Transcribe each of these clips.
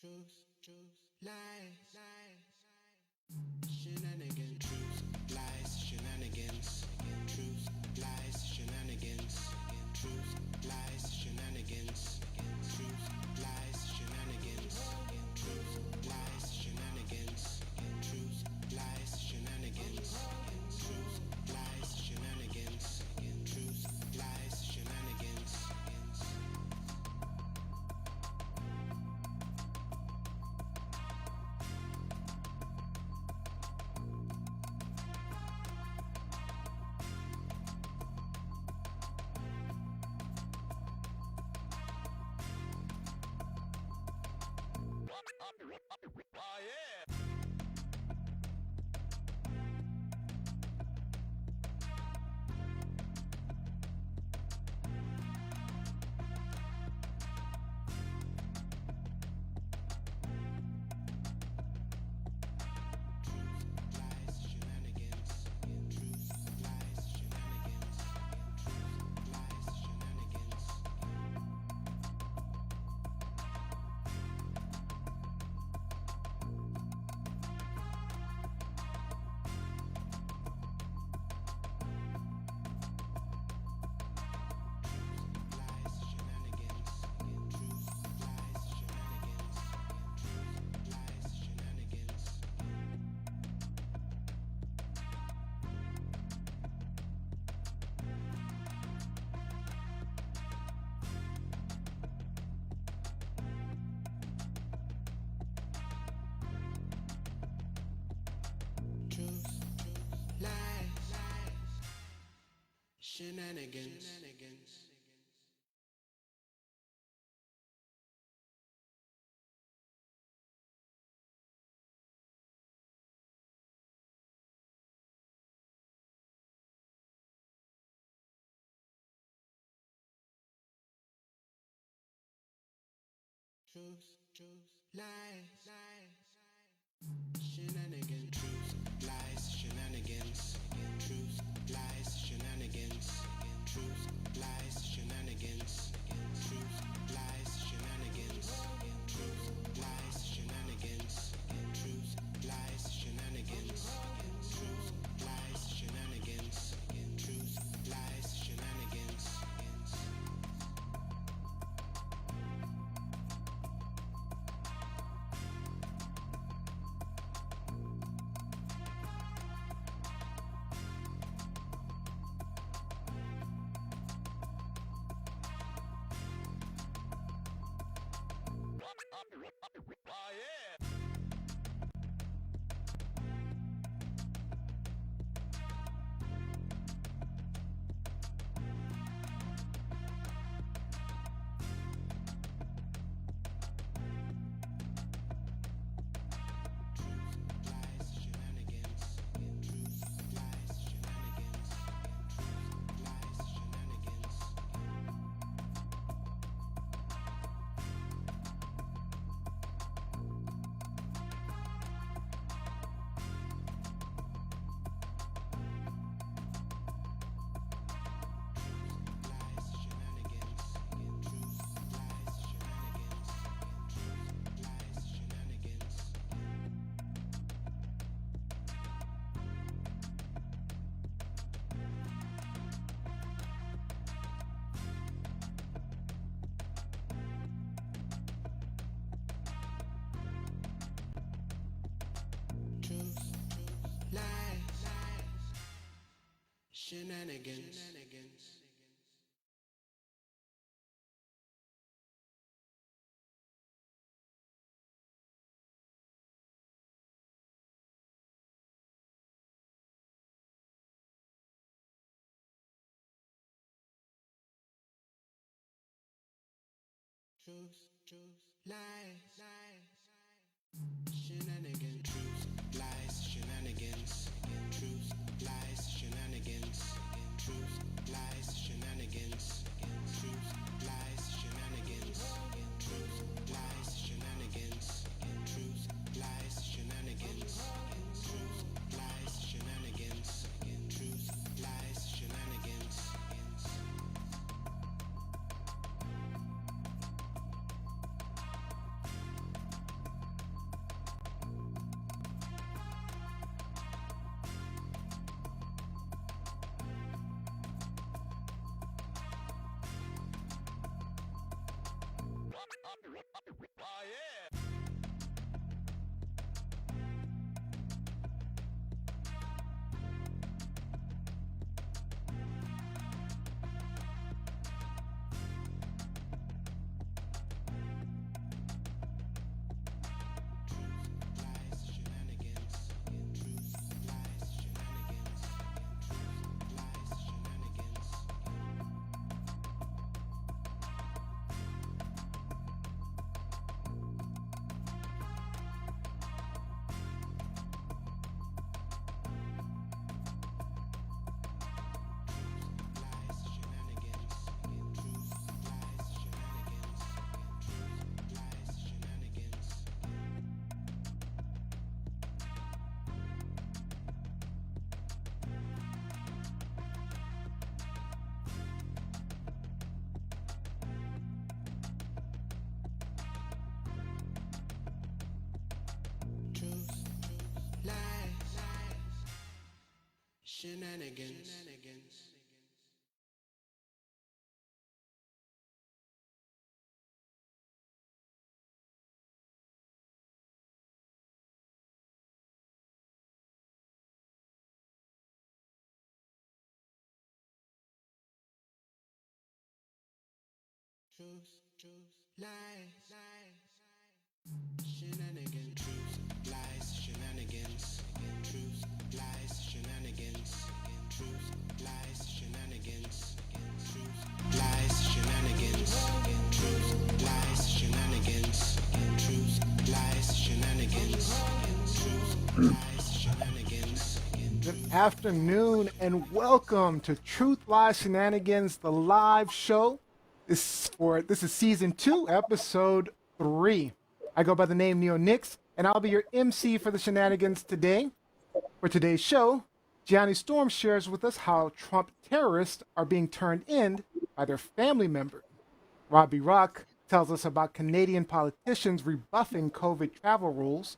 Truth, lies, shenanigans. Truth, lies, shenanigans. Truth, lies, shenanigans. Truth, lies, shenanigans. Truth, lies, shenanigans. Truth, lies, shenanigans. Truth, lies, shenanigans. Truth, lies, shenanigans. Truth, lies, shenanigans. Oh yeah. Shenanigans. Truth, lies, shenanigans. Truth, lies, shenanigans. Truth, lies, shenanigans. Truth, lies, shenanigans. Truth, lies, shenanigans. Truth, lies, shenanigans. Truth, lies, shenanigans. Truth, lies, shenanigans. Truth, lies, shenanigans. Oh yeah. Shenanigans. Truth, lies, shenanigans. Truth, lies, shenanigans. Truth, lies, shenanigans. Truth, lies, shenanigans. Truth, lies, shenanigans. Truth, lies, shenanigans. Truth, lies, shenanigans. Truth, lies, shenanigans. Truth, lies, shenanigans. shenanigans. Truth, lies, shenanigans. Truth, lies, shenanigans. Truth, lies, shenanigans. Truth, lies, shenanigans. Truth, lies, shenanigans. Truth, lies, shenanigans. Truth, lies, shenanigans. Truth, lies, shenanigans. Good afternoon and welcome to Truth Lies Shenanigans, the live show. This is season 2, episode 3. I go by the name Neo Nix, and I'll be your MC for the shenanigans today. For today's show, Gianni Storm shares with us how Trump terrorists are being turned in by their family members. Robbie Rock tells us about Canadian politicians rebuffing COVID travel rules.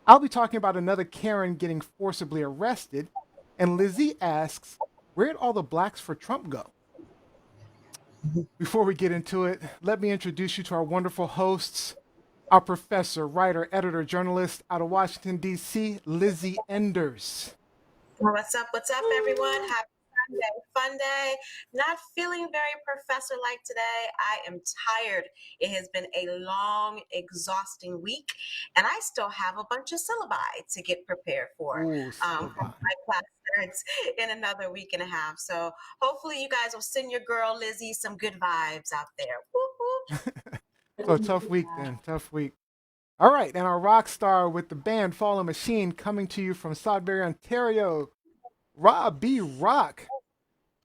I'll be talking about another Karen getting forcibly arrested, and Lizzie asks, where'd all the blacks for Trump go? Before we get into it, let me introduce you to our wonderful hosts, our professor, writer, editor, journalist out of Washington, D.C., Lizzie Enders. What's up, everyone? Happy Sunday, fun day. Not feeling very professor-like today. I am tired. It has been a long, exhausting week, and I still have a bunch of syllabi to get prepared for. Ooh, My class starts in another week and a half. So hopefully you guys will send your girl, Lizzie, some good vibes out there. Whoop, whoop. So tough week then, tough week. All right, and our rock star with the band Fallen Machine coming to you from Sudbury, Ontario, Rob B. Rock.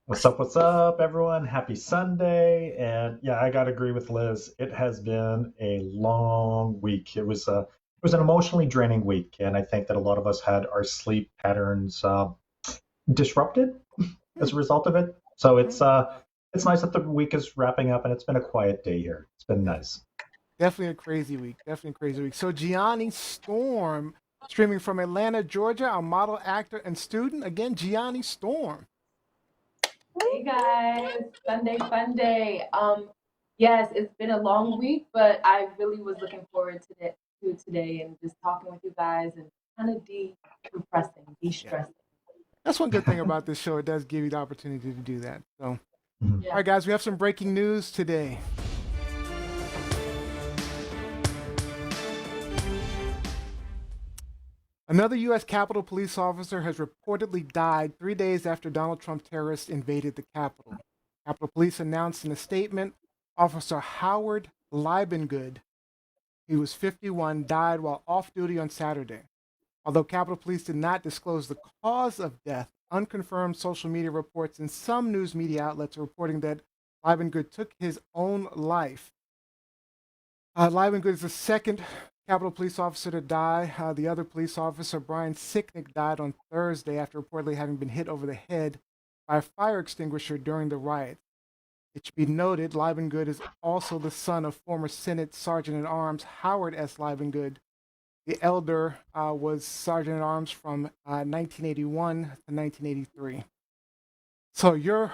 What's up, everyone? Happy Sunday. And yeah, I got to agree with Liz. It has been a long week. It was an emotionally draining week. And I think that a lot of us had our sleep patterns disrupted as a result of it. So it's nice that the week is wrapping up and it's been a quiet day here. It's been nice. Definitely a crazy week. So Gianni Storm, streaming from Atlanta, Georgia, a model, actor, and student. Again, Gianni Storm. Hey guys, Sunday fun day. Yes, it's been a long week, but I really was looking forward to today and just talking with you guys and kind of decompressing, de-stressing. That's one good thing about this show. It does give you the opportunity to do that. So, Yeah. All right, guys, we have some breaking news today. Another U.S. Capitol police officer has reportedly died 3 days after Donald Trump terrorists invaded the Capitol. Capitol Police announced in a statement, Officer Howard Liebengood, he was 51, died while off duty on Saturday. Although Capitol Police did not disclose the cause of death, unconfirmed social media reports and some news media outlets are reporting that Liebengood took his own life. Liebengood is the second Capitol police officer to die. The other police officer, Brian Sicknick, died on Thursday after reportedly having been hit over the head by a fire extinguisher during the riot. It should be noted, Liebengood is also the son of former Senate Sergeant-at-Arms Howard S. Liebengood. The elder was Sergeant-at-Arms from 1981 to 1983. So your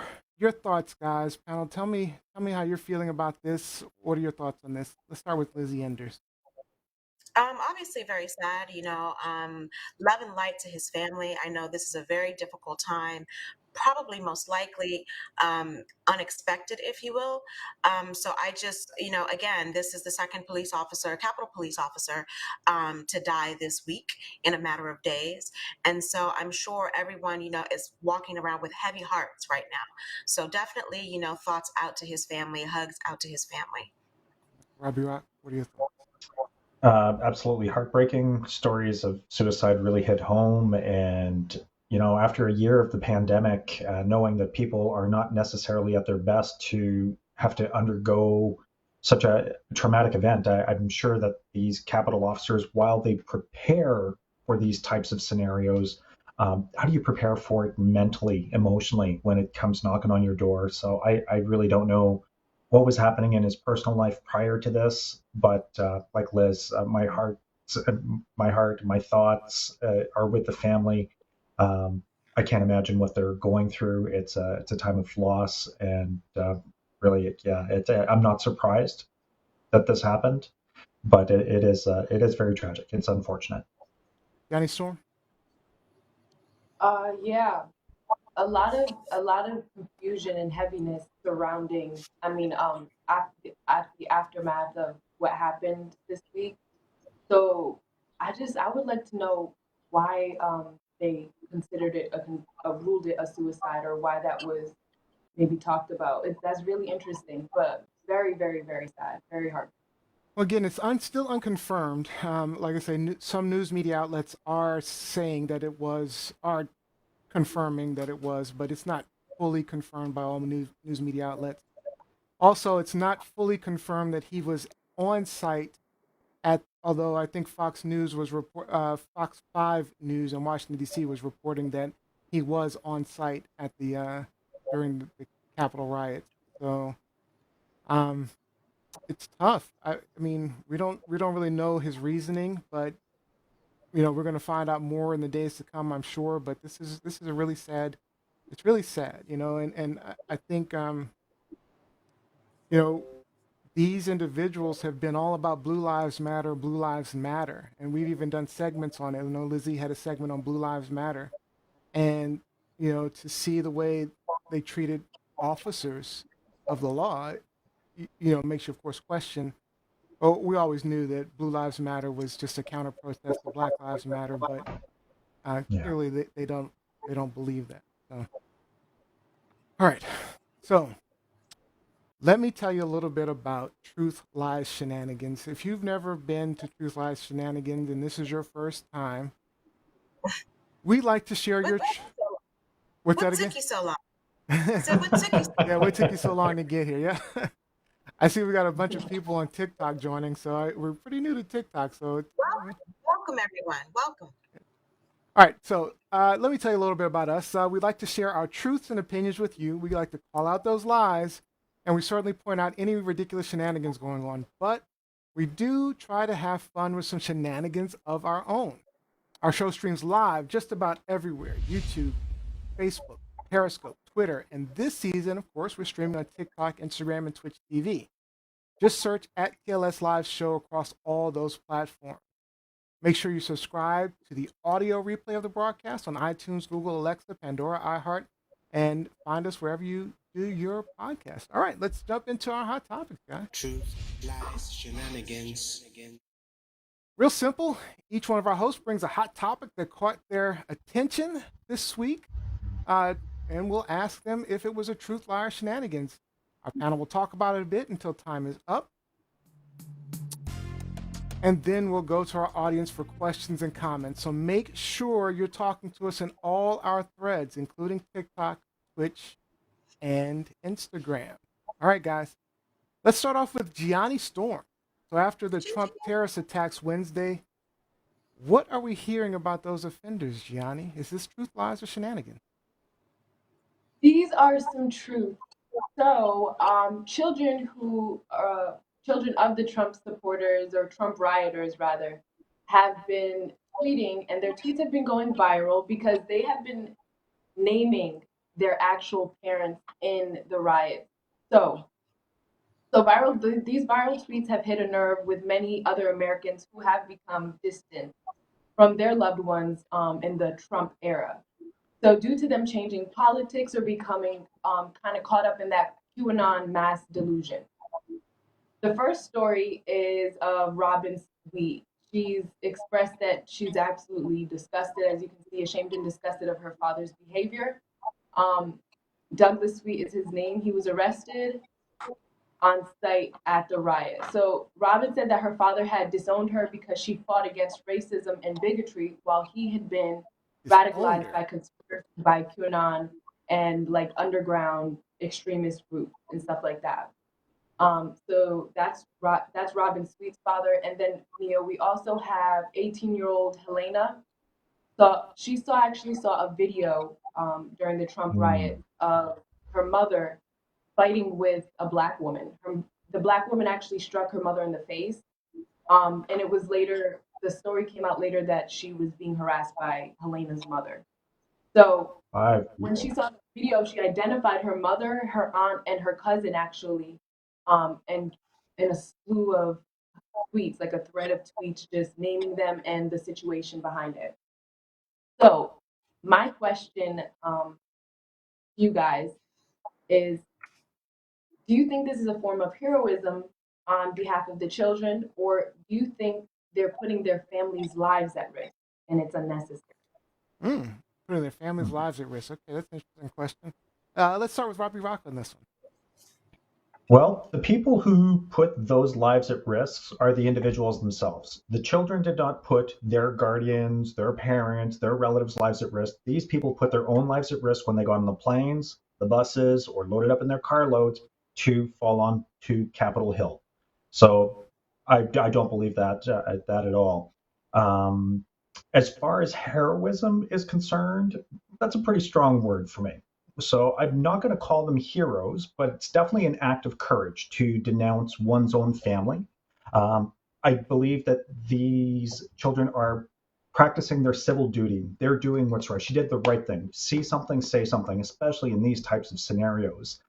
thoughts, guys. Panel, tell me how you're feeling about this. What are your thoughts on this? Let's start with Lizzie Enders. Obviously very sad, love and light to his family. I know this is a very difficult time, probably most likely unexpected, if you will. So I just, again, this is the second Capitol police officer to die this week in a matter of days. And so I'm sure everyone, is walking around with heavy hearts right now. So definitely, thoughts out to his family, hugs out to his family. Robbie Rock, what are your thoughts? Absolutely heartbreaking. Stories of suicide really hit home. And, after a year of the pandemic, knowing that people are not necessarily at their best to have to undergo such a traumatic event, I'm sure that these Capitol officers, while they prepare for these types of scenarios, how do you prepare for it mentally, emotionally when it comes knocking on your door? So I really don't know what was happening in his personal life prior to this, but like Liz, my heart, my thoughts are with the family. I can't imagine what they're going through. It's a time of loss, and really, yeah, I'm not surprised that this happened, but it is very tragic. It's unfortunate. Johnny Storm? Yeah, a lot of confusion and heaviness surrounding. I mean, at the aftermath of what happened this week. So I would like to know why they considered it ruled it a suicide, or why that was maybe talked about. That's really interesting, but very, very, very sad, very hard. Well, again, it's still unconfirmed. Like I say, some news media outlets are saying that it was, are confirming that it was, but it's not fully confirmed by all news media outlets. Also, it's not fully confirmed that he was on site at, although I think Fox News was Fox 5 News in Washington D.C. was reporting that he was on site at the during the Capitol riots. So um, it's tough. I mean, we don't really know his reasoning, but we're going to find out more in the days to come, I'm sure. But this is a really sad. It's really sad, and I think you know these individuals have been all about Blue Lives Matter, and we've even done segments on it. I know Lizzie had a segment on Blue Lives Matter, and to see the way they treated officers of the law, makes you of course question. Well, we always knew that Blue Lives Matter was just a counter protest to Black Lives Matter, but Yeah. clearly they don't believe that. So, all right, so let me tell you a little bit about Truth Lies Shenanigans. If you've never been to Truth Lies Shenanigans and this is your first time, we like to share What, your. What's what that again? took you so long? I said, what took you so Yeah, what took you so long to get here? Yeah. I see we got a bunch of people on TikTok joining, so we're pretty new to TikTok. So, Welcome, everyone. Welcome. all right. So, let me tell you a little bit about us. We like to share our truths and opinions with you. We like to call out those lies, and we certainly point out any ridiculous shenanigans going on. But we do try to have fun with some shenanigans of our own. Our show streams live just about everywhere: YouTube, Facebook, Periscope, Twitter, and this season, of course, we're streaming on TikTok, Instagram, and Twitch TV. Just search at TLS Live Show across all those platforms. Make sure you subscribe to the audio replay of the broadcast on iTunes, Google, Alexa, Pandora, iHeart, and find us wherever you do your podcast. All right, let's jump into our hot topics, guys. Truth, lies, shenanigans. Real simple. Each one of our hosts brings a hot topic that caught their attention this week, and we'll ask them if it was a truth, lie, or shenanigans. Our panel will talk about it a bit until time is up. And then we'll go to our audience for questions and comments. So make sure you're talking to us in all our threads, including TikTok, Twitch, and Instagram. All right, guys. Let's start off with Gianni Storm. So after the Trump terrorist attacks Wednesday, what are we hearing about those offenders, Gianni? Is this truth, lies, or shenanigans? These are some truths. So, children of the Trump supporters, or Trump rioters rather, have been tweeting, and their tweets have been going viral because they have been naming their actual parents in the riot. So, these viral tweets have hit a nerve with many other Americans who have become distant from their loved ones in the Trump era. So due to them changing politics or becoming kind of caught up in that QAnon mass delusion. The first story is Robin Sweet. She's expressed that she's absolutely disgusted, as you can see, ashamed and disgusted of her father's behavior. Douglas Sweet is his name. He was arrested on site at the riot. So Robin said that her father had disowned her because she fought against racism and bigotry, while he had been radicalized by QAnon and like underground extremist groups and stuff like that. So that's Robin Sweet's father. And then we also have 18-year-old Helena. So she actually saw a video during the Trump riot of her mother fighting with a Black woman. The Black woman actually struck her mother in the face. And it was later, the story came out later that she was being harassed by Helena's mother. So Five when she people. saw the video, she identified her mother, her aunt, and her cousin actually, and in a slew of tweets, like a thread of tweets, just naming them and the situation behind it. So my question, you guys, is: do you think this is a form of heroism on behalf of the children, or do you think they're putting their families' lives at risk and it's unnecessary? Mm, putting their families' Mhm. lives at risk. Okay, that's an interesting question. Let's start with Robbie Rock on this one. Well, the people who put those lives at risk are the individuals themselves. The children did not put their guardians, their parents, their relatives' lives at risk. These people put their own lives at risk when they got on the planes, the buses, or loaded up in their carloads to fall on to Capitol Hill. So I don't believe that at all. Um, as far as heroism is concerned, that's a pretty strong word for me. So I'm not going to call them heroes, but it's definitely an act of courage to denounce one's own family. Um, I believe that these children are practicing their civil duty. They're doing what's right. She did the right thing. See something, say something, especially in these types of scenarios.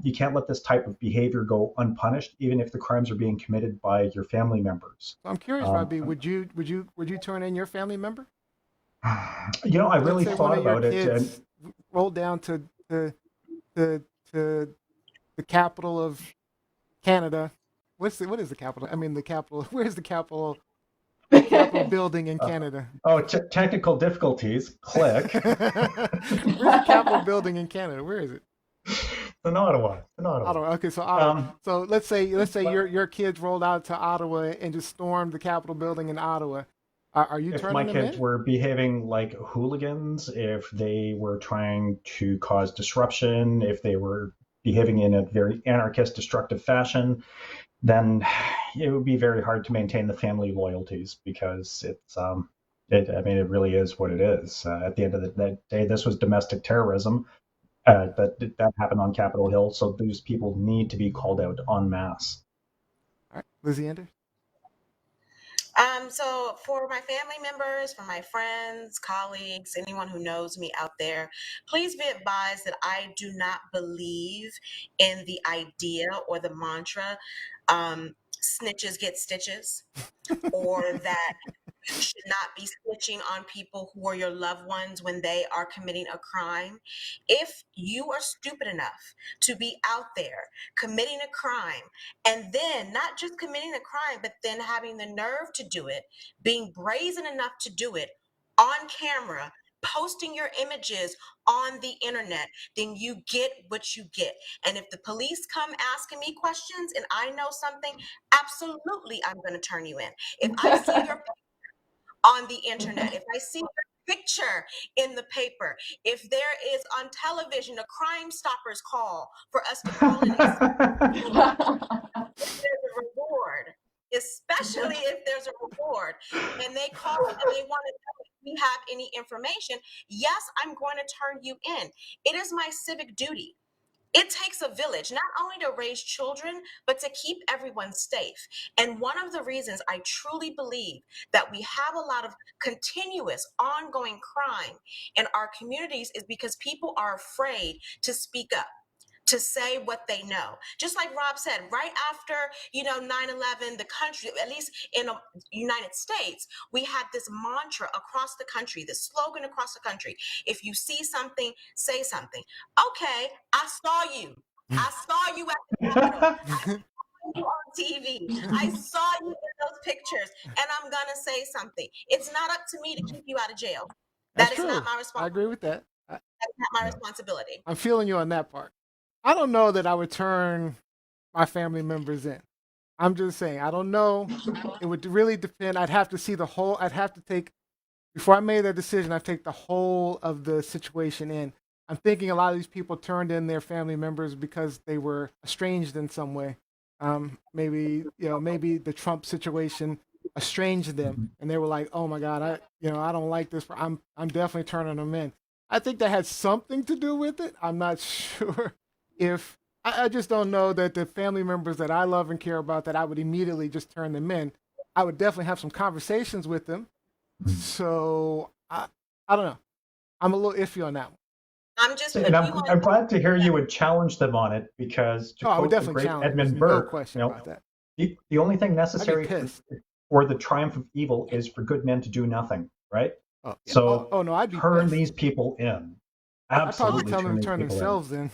You can't let this type of behavior go unpunished, even if the crimes are being committed by your family members. So I'm curious, Um, Robbie, would you turn in your family member? I Let's really say one thought of your about it, and kids rolled down to to the capital of Canada. What is the capital? I mean, the capital. Where's the capital? The Capitol building in uh, Canada. oh, technical difficulties. Click. Where's the Capitol building in Canada? Where is it? In Ottawa. In Ottawa. Ottawa. Okay, so Ottawa. Um, So let's say but your kids rolled out to Ottawa and just stormed the Capitol building in Ottawa. Are you if my turning them kids in? were behaving like hooligans, if they were trying to cause disruption, if they were behaving in a very anarchist, destructive fashion, then it would be very hard to maintain the family loyalties because I mean, it really is what it is. At the end of the day, this was domestic terrorism that happened on Capitol Hill. So those people need to be called out en masse. All right, Lizzie Anders. So for my family members, for my friends, colleagues, anyone who knows me out there, please be advised that I do not believe in the idea or the mantra, snitches get stitches, or that you should not be snitching on people who are your loved ones when they are committing a crime. If you are stupid enough to be out there committing a crime, and then not just committing a crime, but then having the nerve to do it, being brazen enough to do it on camera, posting your images on the internet, then you get what you get. And if the police come asking me questions and I know something, absolutely I'm going to turn you in. If I see your on the internet, if I see your picture in the paper, if there is on television a Crime Stoppers call for us to call in and see if there's a reward, especially if there's a reward, and they call and they want to know if we have any information, yes, I'm going to turn you in. It is my civic duty. It takes a village, not only to raise children, but to keep everyone safe. And one of the reasons I truly believe that we have a lot of continuous, ongoing crime in our communities is because people are afraid to speak up, to say what they know. Just like Rob said, right after 9/11, the country, at least in the United States, we had this mantra across the country, this slogan across the country: if you see something, say something. Okay, I saw you. I saw you at the Capitol. I saw you on TV. I saw you in those pictures, and I'm gonna say something. It's not up to me to keep you out of jail. That's That is not true. my I agree with that. That is not my Yeah. responsibility. I'm feeling you on that part. I don't know that I would turn my family members in. I'm just saying, I don't know. It would really depend. I'd have to see the whole, I'd have to take, before I made that decision, I'd take the whole of the situation in. I'm thinking a lot of these people turned in their family members because they were estranged in some way. Maybe the Trump situation estranged them, Mhm. and they were like, "Oh my God, I don't like this. I'm definitely turning them in." I think that had something to do with it. I'm not sure if I just don't know that the family members that I love and care about that I would immediately just turn them in. I would definitely have some conversations with them. Mhm. So I don't know. I'm a little iffy on that one. I'm just See, putting and you I'm on. glad to hear you would challenge them on it because, to Oh, I would quote the definitely great challenge it. There's Edmund no Burke, question about that. the only thing I'd be necessary pissed. for the triumph of evil is for good men to do nothing, right? Oh, yeah. So Oh no, I'd be turn pissed. these people in. I'd probably Absolutely tell them turn to these turn people in. themselves in.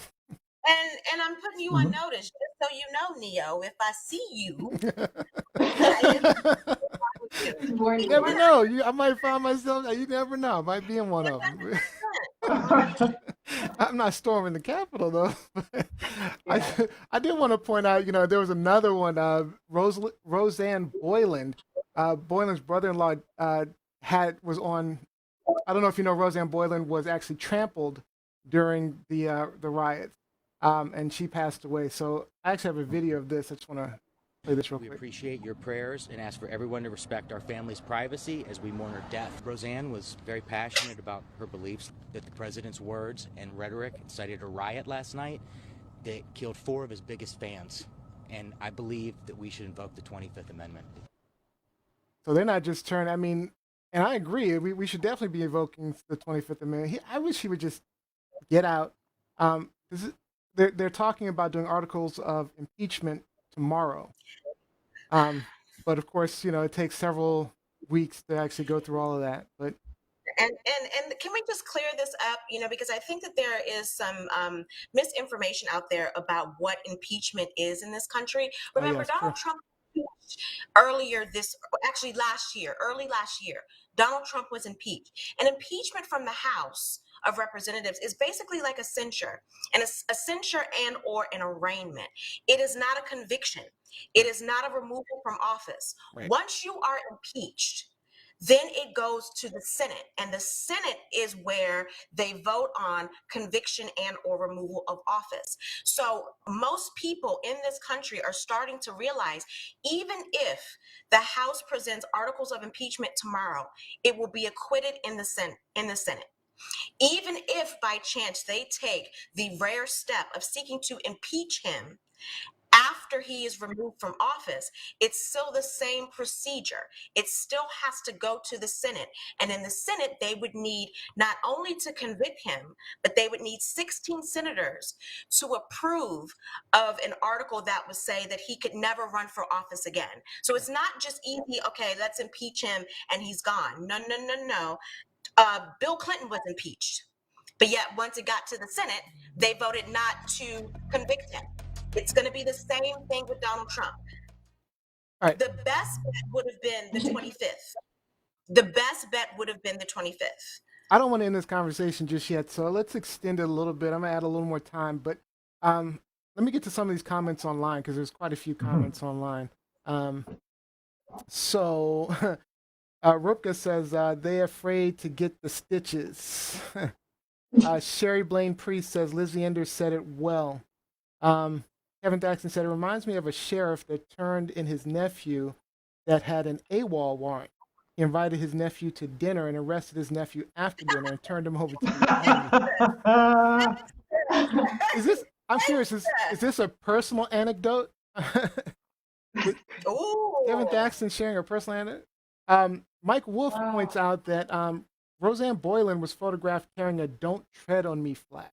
And I'm putting you on Mhm. notice, just so you know, Neo. If I see you, I am with you. You Warning. never know. I might find myself. You never know. I might be in one of them. 100%. I'm not storming the Capitol though. I Yeah. I did want to point out, there was another one. Roseanne Boyland, Boyland's brother-in-law, was on. I don't know if you know, Roseanne Boyland was actually trampled during the riots, and she passed away. So I actually have a video of this. I just want to play this real We quick. appreciate your prayers and ask for everyone to respect our family's privacy as we mourn her death. Roseanne was very passionate about her beliefs that the president's words and rhetoric incited a riot last night that killed 4 of his biggest fans. And I believe that we should invoke the 25th Amendment. So they're not just turning. I mean, and I agree. We should definitely be invoking the 25th Amendment. I wish he would just get out. This is, they're talking about doing articles of impeachment tomorrow. But of course, it takes several weeks to actually go through all of that. But And can we just clear this up? Because I think that there is some misinformation out there about what impeachment is in this country. Remember, yes, Donald true. Trump early last year, Donald Trump was impeached. An impeachment from the House of Representatives is basically like a censure, and a censure and or an arraignment. It is not a conviction. It is not a removal from office. Right. Once you are impeached, then it goes to the Senate, and the Senate is where they vote on conviction and or removal of office. So most people in this country are starting to realize, even if the House presents articles of impeachment tomorrow, it will be acquitted in the Senate. Even if by chance they take the rare step of seeking to impeach him after he is removed from office, it's still the same procedure. It still has to go to the Senate. And in the Senate, they would need not only to convict him, but they would need 16 senators to approve of an article that would say that he could never run for office again. So it's not just easy, okay, let's impeach him and he's gone. No, no, no, no. Bill Clinton was impeached. But yet, once it got to the Senate, they voted not to convict him. It's going to be the same thing with Donald Trump. All right. The best bet would have been the 25th. The best bet would have been the 25th. I don't want to end this conversation just yet, so let's extend it a little bit. I'm gonna add a little more time, but let me get to some of these comments online because there's quite a few comments online. So Rupka says they're afraid to get the stitches. Sherry Blaine Priest says Lizzie Enders said it well. Kevin Daxton said it reminds me of a sheriff that turned in his nephew that had an AWOL warrant. He invited his nephew to dinner and arrested his nephew after dinner and turned him over to the army. Is this? I'm curious. Is this a personal anecdote? Ooh. Kevin Daxton sharing a personal anecdote. Mike Wolf points out that Roseanne Boyland was photographed carrying a "Don't Tread on Me" flag.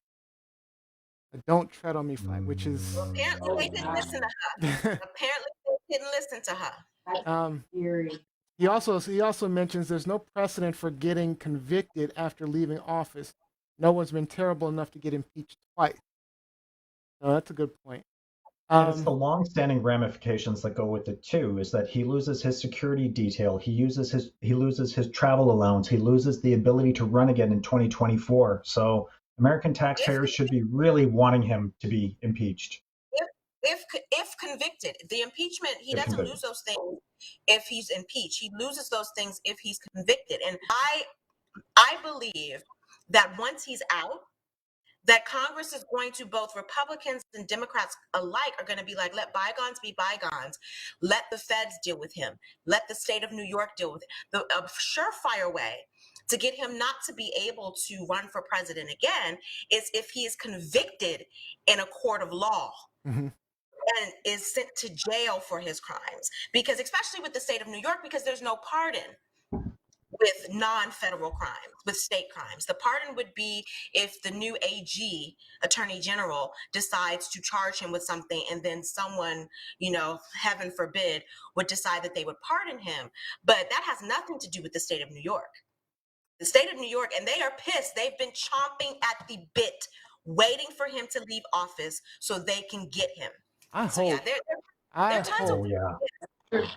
A "Don't Tread on Me" flag, which is Apparently they didn't listen to her. Apparently they didn't listen to her. That's scary. He also mentions there's no precedent for getting convicted after leaving office. No one's been terrible enough to get impeached twice. So that's a good point. And it's the long-standing ramifications that go with it too. Is that he loses his security detail, he loses his travel allowance, he loses the ability to run again in 2024. So American taxpayers should be really wanting him to be impeached. If convicted, the impeachment, he doesn't lose those things if he's impeached. He loses those things if he's convicted. And I believe that once he's out, that Congress is going to, both Republicans and Democrats alike, are going to be like, let bygones be bygones. Let the feds deal with him. Let the state of New York deal with it. A surefire way to get him not to be able to run for president again is if he is convicted in a court of law. Mm-hmm. And is sent to jail for his crimes, because especially with the state of New York, because there's no pardon. with non-federal crimes, with state crimes. The pardon would be if the new AG, Attorney General, decides to charge him with something, and then someone, heaven forbid, would decide that they would pardon him. But that has nothing to do with the state of New York. The state of New York, and they are pissed. They've been chomping at the bit, waiting for him to leave office so they can get him. I So yeah, hope. there I are tons hope. Oh yeah.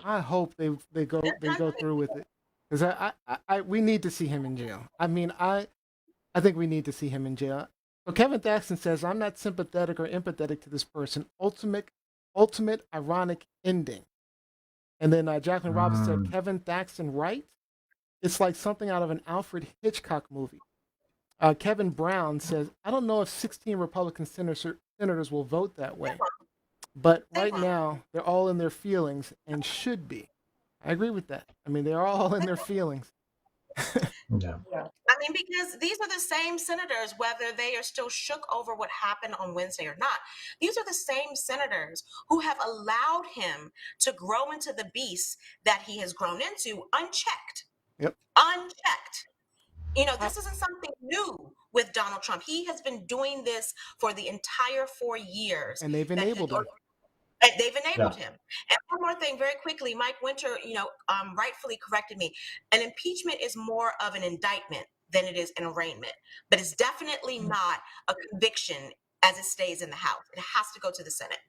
I hope they go through with it, because we need to see him in jail. I mean, I think we need to see him in jail. So Kevin Thaxton says, "I'm not sympathetic or empathetic to this person. Ultimate ironic ending." And then Jacqueline Roberts said, "Kevin Thaxton right? It's like something out of an Alfred Hitchcock movie." Kevin Brown says, "I don't know if 16 Republican senators will vote that way, but right now they're all in their feelings and should be." I agree with that. I mean, they're all in their feelings. Yeah. I mean, because these are the same senators, whether they are still shook over what happened on Wednesday or not. These are the same senators who have allowed him to grow into the beast that he has grown into unchecked. Yep. Unchecked. This isn't something new with Donald Trump. He has been doing this for the entire 4 years. And they've enabled him. They've enabled him. And one more thing, very quickly, Mike Winter, rightfully corrected me. An impeachment is more of an indictment than it is an arraignment, but it's definitely not a conviction as it stays in the House. It has to go to the Senate.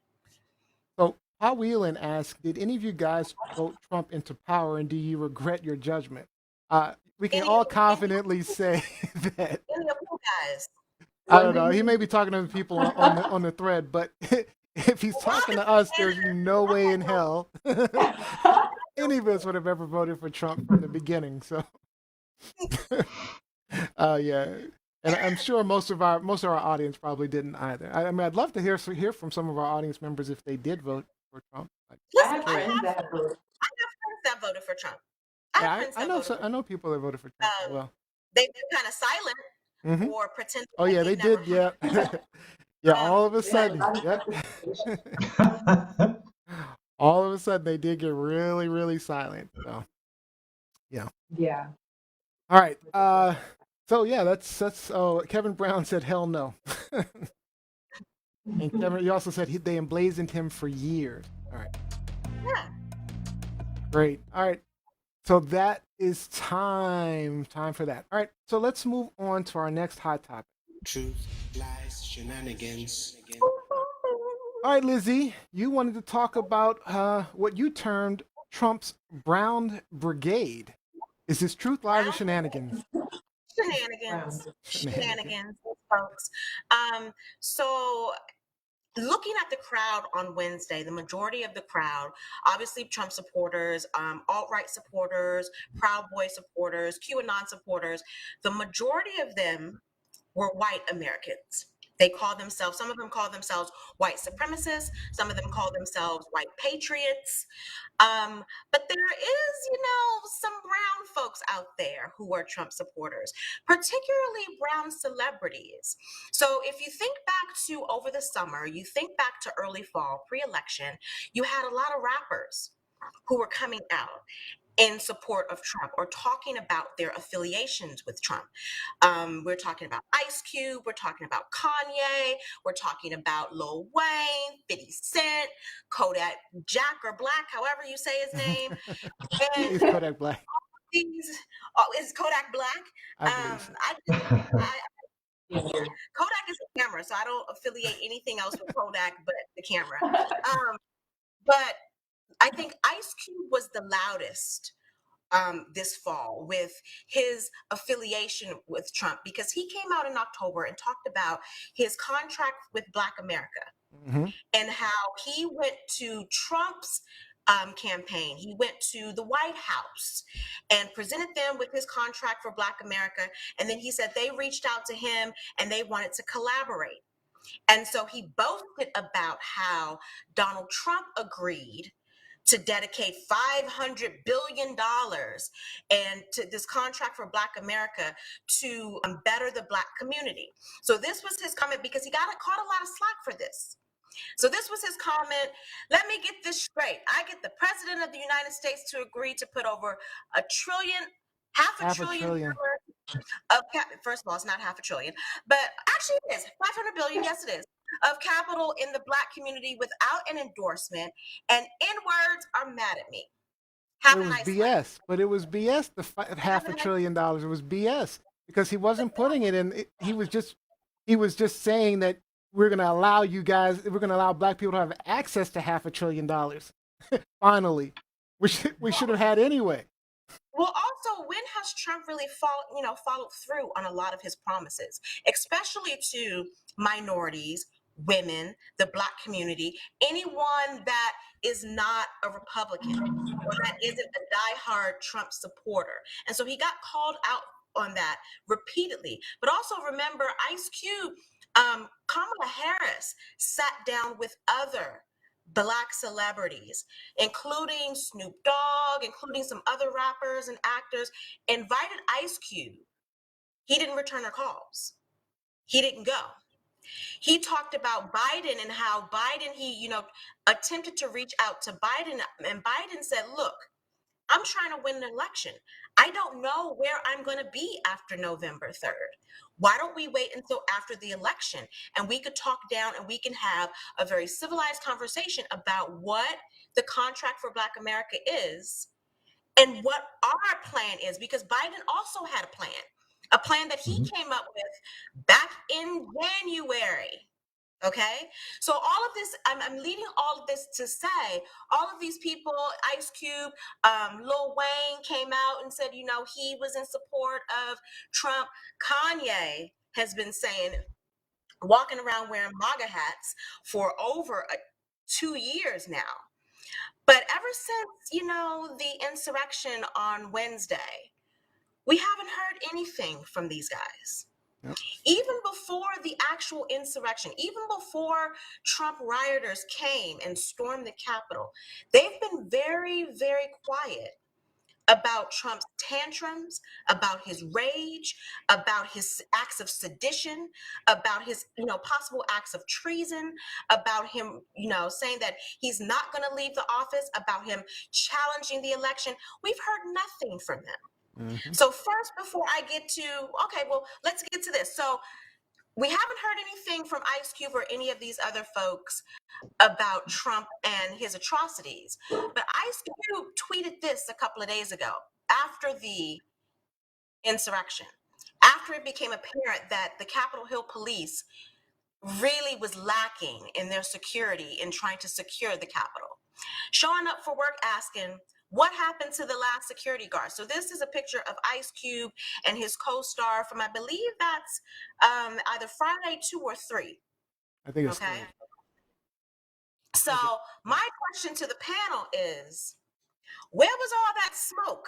So Paul Whelan asked, "Did any of you guys vote Trump into power, and do you regret your judgment?" We can all confidently say that. Any of you guys? I don't know. He may be talking to the people on the thread, but if he's talking to us, there's no way in hell any of us would have ever voted for Trump from the beginning. So, yeah, and I'm sure most of our audience probably didn't either. I mean, I'd love to hear from some of our audience members if they did vote for Trump. Listen, I have friends that voted for Trump. I know people that voted for Trump as well. They've been kind of silent or pretend. Oh yeah, they did. Yeah, yeah. All of a sudden, all of a sudden, they did get really, really silent. So, yeah. Yeah. All right. So yeah, that's. Oh, Kevin Brown said, "Hell no." And Kevin, he also said they emblazoned him for years. All right. Yeah. Great. All right. So that is time for that. All right. So let's move on to our next hot topic. Truth, lies, shenanigans. All right, Lizzie, you wanted to talk about what you termed Trump's Brown Brigade. Is this truth, lies, or shenanigans? Shenanigans, folks. So looking at the crowd on Wednesday, the majority of the crowd, obviously Trump supporters, alt-right supporters, Proud Boy supporters, QAnon supporters, the majority of them were white Americans. Some of them call themselves white supremacists, some of them call themselves white patriots. But there is, some brown folks out there who are Trump supporters, particularly brown celebrities. So if you think back to over the summer, you think back to early fall, pre-election, you had a lot of rappers who were coming out in support of Trump or talking about their affiliations with Trump. We're talking about Ice Cube, we're talking about Kanye, we're talking about Lil Wayne, 50 Cent, Kodak Jack or Black, however you say his name. It's Kodak Black. Is Kodak Black? I believe so. Kodak is a camera, so I don't affiliate anything else with Kodak but the camera. But I think Ice Cube was the loudest this fall with his affiliation with Trump, because he came out in October and talked about his contract with Black America and how he went to Trump's campaign. He went to the White House and presented them with his contract for Black America. And then he said they reached out to him and they wanted to collaborate. And so he boasted about how Donald Trump agreed to dedicate $500 billion and to this contract for Black America to better the Black community. So this was his comment, because he caught a lot of slack for this. So this was his comment. Let me get this straight. I get the president of the United States to agree to put over $1 trillion Half a Half a trillion trillion. first of all, it's not half a trillion, but actually it is 500 billion. Yes, it is of capital in the Black community without an endorsement, and N-words are mad at me. But Have it a was nice life. BS. But it was BS. Have Half a a nice. trillion dollars. It was BS because he wasn't putting it in. He was just saying that we're going to allow you guys. We're going to allow black people to have access to half a trillion dollars. Finally, which we should have had anyway. Well, also, when has Trump really followed through on a lot of his promises, especially to minorities, women, the Black community, anyone that is not a Republican or that isn't a diehard Trump supporter? And so he got called out on that repeatedly. But also remember, Ice Cube, Kamala Harris sat down with other Black celebrities, including Snoop Dogg, including some other rappers and actors, invited Ice Cube. He didn't return their calls. He didn't go. He talked about Biden and how Biden, he attempted to reach out to Biden, and Biden said, look, I'm trying to win an election. I don't know where I'm going to be after November 3rd. Why don't we wait until after the election and we could talk down and we can have a very civilized conversation about what the contract for Black America is and what our plan is? Because Biden also had a plan that he came up with back in January. Okay, so all of this, I'm leading all of this to say, all of these people, Ice Cube, Lil Wayne came out and said, he was in support of Trump. Kanye has been saying, walking around wearing MAGA hats for over 2 years now. But ever since, the insurrection on Wednesday, we haven't heard anything from these guys. Yep. Even before the actual insurrection, even before Trump rioters came and stormed the Capitol, they've been very, very quiet about Trump's tantrums, about his rage, about his acts of sedition, about his, possible acts of treason, about him, saying that he's not going to leave the office, about him challenging the election. We've heard nothing from them. Mm-hmm. So first, before I get to, okay, well, let's get to this. So we haven't heard anything from Ice Cube or any of these other folks about Trump and his atrocities. But Ice Cube tweeted this a couple of days ago after the insurrection, after it became apparent that the Capitol Hill police really was lacking in their security in trying to secure the Capitol. Showing up for work asking, what happened to the last security guard? So this is a picture of Ice Cube and his co-star from, I believe that's either Friday 2 or 3. I think it's okay. three. So my question to the panel is, where was all that smoke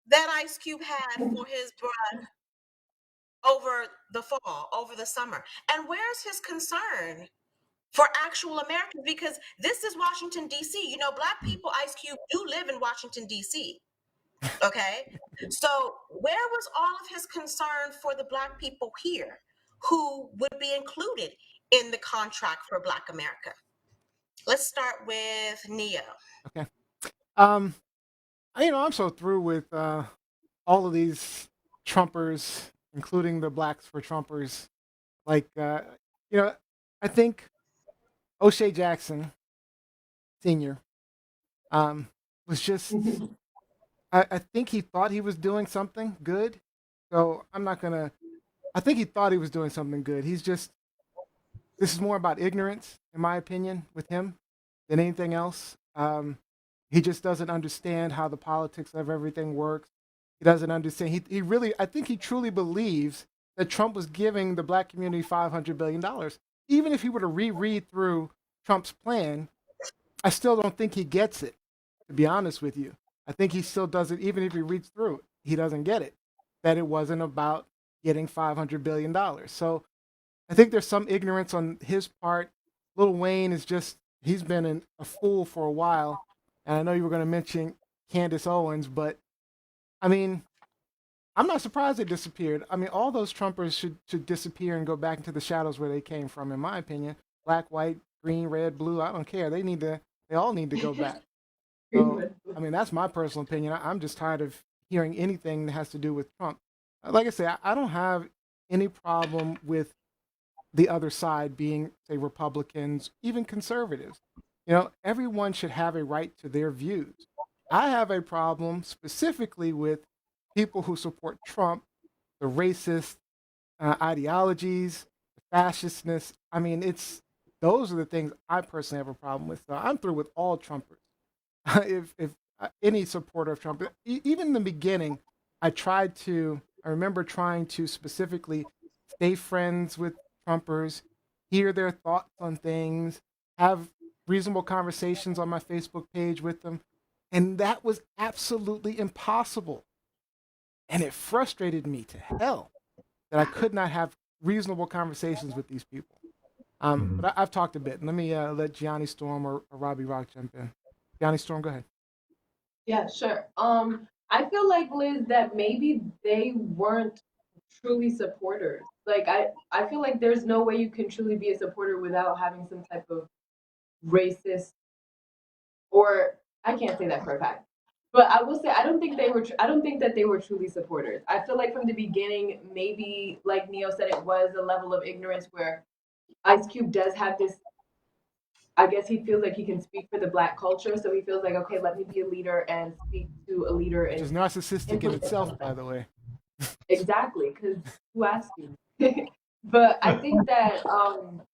that Ice Cube had for his bride over the fall, over the summer? And where's his concern for actual Americans? Because this is Washington, D.C. Black people, Ice Cube, do live in Washington, D.C. Okay? So where was all of his concern for the Black people here who would be included in the contract for Black America? Let's start with Neo. Okay. I'm so through with all of these Trumpers, including the Blacks for Trumpers. Like, I think O'Shea Jackson Sr. Was just, I think he thought he was doing something good. So I think he thought he was doing something good. This is more about ignorance, in my opinion, with him than anything else. He just doesn't understand how the politics of everything works. He doesn't understand. I think he truly believes that Trump was giving the Black community $500 billion. Even if he were to reread through Trump's plan, I still don't think he gets it, to be honest with you. I think he still doesn't, even if he reads through it, he doesn't get it, that it wasn't about getting $500 billion. So I think there's some ignorance on his part. Lil Wayne he's been a fool for a while. And I know you were going to mention Candace Owens, but I mean, I'm not surprised they disappeared. I mean, all those Trumpers should disappear and go back into the shadows where they came from, in my opinion. Black, white, green, red, blue, I don't care. They all need to go back. So, I mean, that's my personal opinion. I'm just tired of hearing anything that has to do with Trump. Like I say, I don't have any problem with the other side being, say, Republicans, even conservatives. Everyone should have a right to their views. I have a problem specifically with people who support Trump, the racist ideologies, the fascistness. I mean, those are the things I personally have a problem with. So I'm through with all Trumpers. If any supporter of Trump, even in the beginning, I remember trying to specifically stay friends with Trumpers, hear their thoughts on things, have reasonable conversations on my Facebook page with them. And that was absolutely impossible. And it frustrated me to hell that I could not have reasonable conversations with these people. But I've talked a bit. Let me let Gianni Storm or Robbie Rock jump in. Gianni Storm, go ahead. Yeah, sure. I feel like, Liz, that maybe they weren't truly supporters. Like I feel like there's no way you can truly be a supporter without having some type of racist, or I can't say that for a fact. But I will say I don't think that they were truly supporters. I feel like from the beginning, maybe like Neo said, it was a level of ignorance where Ice Cube does have this. I guess he feels like he can speak for the Black culture, so he feels like, okay, let me be a leader and speak to a leader. Which is narcissistic in itself, by the way. Exactly, because who asked you? But I think that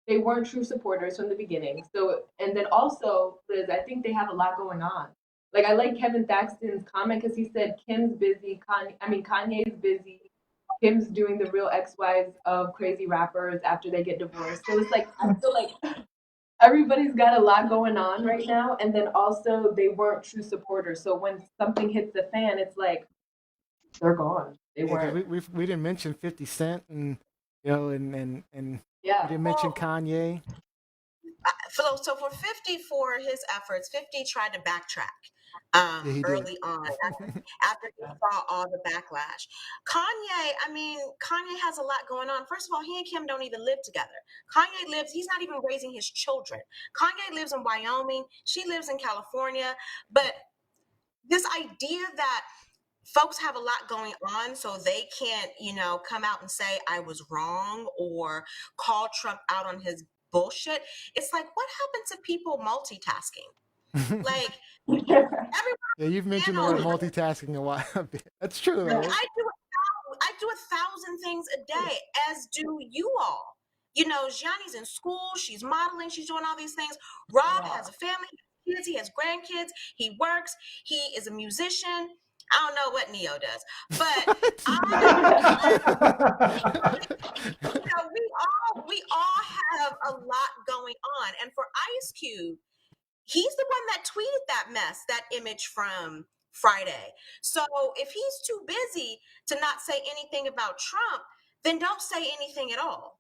they weren't true supporters from the beginning. So, and then also, Liz, I think they have a lot going on. Like, I like Kevin Thaxton's comment because he said Kim's busy, Kanye's busy, Kim's doing the real ex-wives of crazy rappers after they get divorced. So it's like, I feel like everybody's got a lot going on right now. And then also, they weren't true supporters. So when something hits the fan, it's like, they're gone. They weren't. We didn't mention 50 Cent and and Yeah. we didn't mention Kanye. So for 50, for his efforts, 50 tried to backtrack He did. early on after he saw all the backlash. Kanye has a lot going on. First of all, he and Kim don't even live together. He's not even raising his children. Kanye lives in Wyoming. She lives in California. But this idea that folks have a lot going on, so they can't, come out and say I was wrong or call Trump out on his bullshit. It's like, what happened to people multitasking? Like, everyone. Yeah, you've mentioned the word multitasking a while. That's true, though. I do 1,000 things a day, as do you all. Gianni's in school, she's modeling, she's doing all these things. Rob has a family, kids, he has grandkids, he works, he is a musician. I don't know what Neo does, but we all have a lot going on. And for Ice Cube, he's the one that tweeted that image from Friday. So if he's too busy to not say anything about Trump, then don't say anything at all.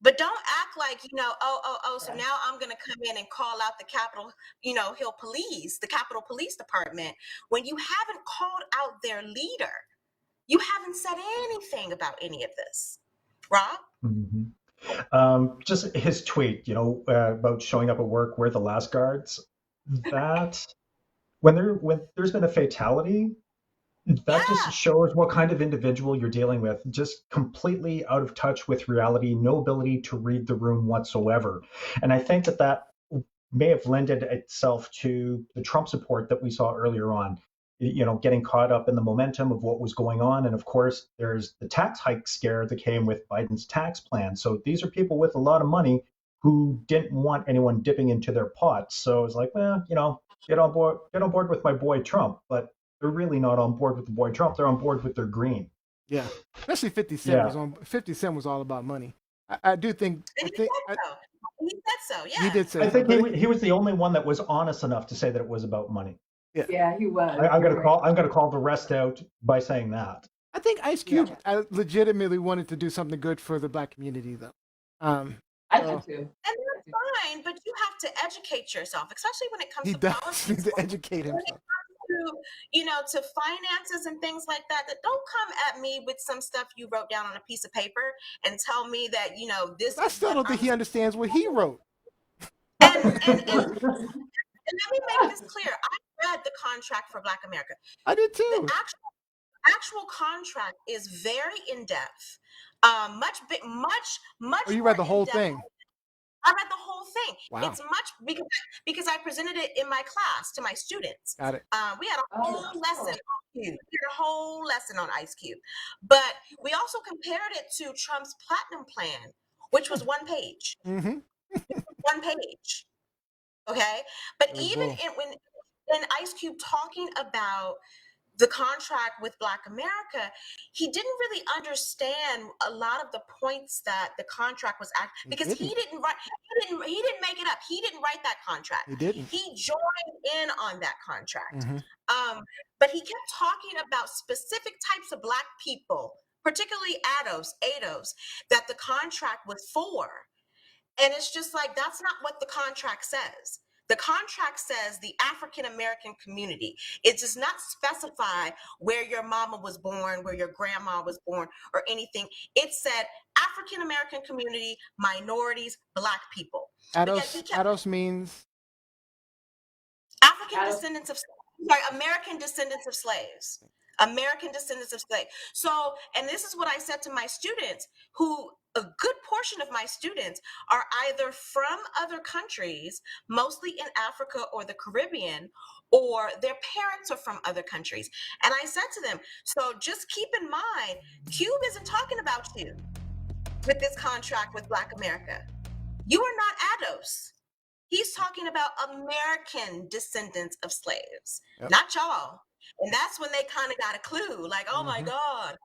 But don't act like, so now I'm going to come in and call out the Capitol Police Department, when you haven't called out their leader. You haven't said anything about any of this. Rob? Mm-hmm. Just his tweet, about showing up at work, we're the last guards. That when there's been a fatality, that just shows what kind of individual you're dealing with. Just completely out of touch with reality, no ability to read the room whatsoever. And I think that may have lended itself to the Trump support that we saw earlier on, getting caught up in the momentum of what was going on. And of course, there's the tax hike scare that came with Biden's tax plan. So these are people with a lot of money who didn't want anyone dipping into their pots. So it's like, well, get on board with my boy Trump. But they're really not on board with the boy Trump. They're on board with their green. Yeah, especially 50 Cent. 50 Cent was all about money. I do think. He said so. Yeah, he did say. I think he was the only one that was honest enough to say that it was about money. Yeah, he was. I'm gonna call the rest out by saying that. I think Ice Cube legitimately wanted to do something good for the Black community, though. I do too. And that's fine, but you have to educate yourself, especially when it comes to politics. He does need to educate himself. To finances and things like that. That don't come at me with some stuff you wrote down on a piece of paper and tell me that this. I still don't think he understands what he wrote. And let me make this clear. I read the contract for Black America. I did too. The actual actual contract is very in depth, much Oh, you more read the in whole depth. thing. I read the whole thing. Wow. It's much because I presented it in my class to my students. Got it. We had a Oh, whole wow. lesson on Cube. We had a whole lesson on Ice Cube, but we also compared it to Trump's platinum plan, which was one page. Mm-hmm. One page. Okay, but Very even bull. when Ice Cube talking about the contract with Black America, he didn't really understand a lot of the points that the contract was because he didn't write, he didn't make it up. He didn't write that contract. He didn't. He joined in on that contract. Mm-hmm. But he kept talking about specific types of Black people, particularly ADOS, that the contract was for. And it's just like, that's not what the contract says. The contract says the African American community. It does not specify where your mama was born, where your grandma was born, or anything. It said African American community, minorities, Black people. ADOS means African descendants of, American descendants of slaves. American descendants of slaves. So, and this is what I said to my students, who a good portion of my students are either from other countries, mostly in Africa or the Caribbean, or their parents are from other countries. And I said to them, so just keep in mind, Cube isn't talking about you with this contract with Black America. You are not ADOS. He's talking about American descendants of slaves, not y'all. And that's when they kind of got a clue, like, oh my God.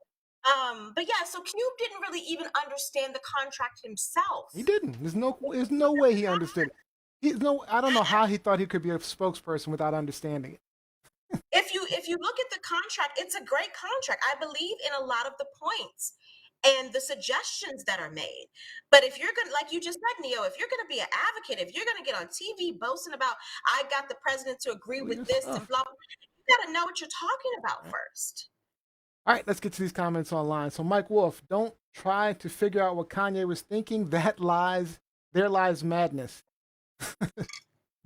But yeah, so Cube didn't really even understand the contract himself. he didn't. There's no way he understood it. I don't know how he thought he could be a spokesperson without understanding it. If you look at the contract, it's a great contract. I believe in a lot of the points and the suggestions that are made. But if you're gonna, like you just said, Neo, if you're gonna be an advocate, if you're gonna get on TV boasting about I got the president to agree with this and blah, blah, you gotta know what you're talking about first. All right, let's get to these comments online. So Mike Wolf, don't try to figure out what Kanye was thinking. There lies madness.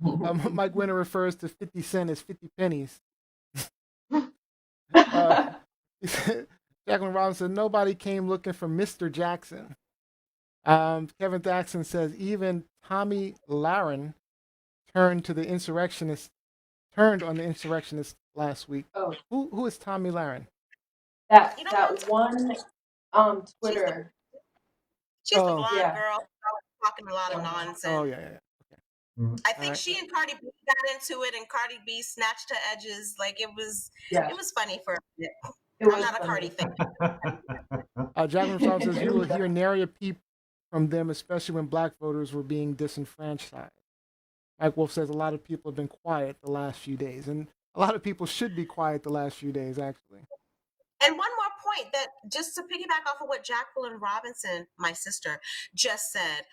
Mike Winter refers to 50 cents as 50 pennies. Jacqueline Robinson, nobody came looking for Mr. Jackson. Kevin Jackson says even Tommy Lahren turned on the insurrectionist last week. Oh, Who is Tommy Lahren? that one Twitter. She's the blonde Yeah. girl talking a lot of nonsense. Oh yeah. I think she and Cardi B got into it, and Cardi B snatched her edges. Like it was funny for a minute. I'm not a Cardi fan. Jacqueline Robinson says you will hear nary a peep from them, especially when Black voters were being disenfranchised. Mike Wolf says a lot of people have been quiet the last few days, and a lot of people should be quiet the last few days, actually. And one more point, that just to piggyback off of what Jacqueline Robinson, my sister, just said,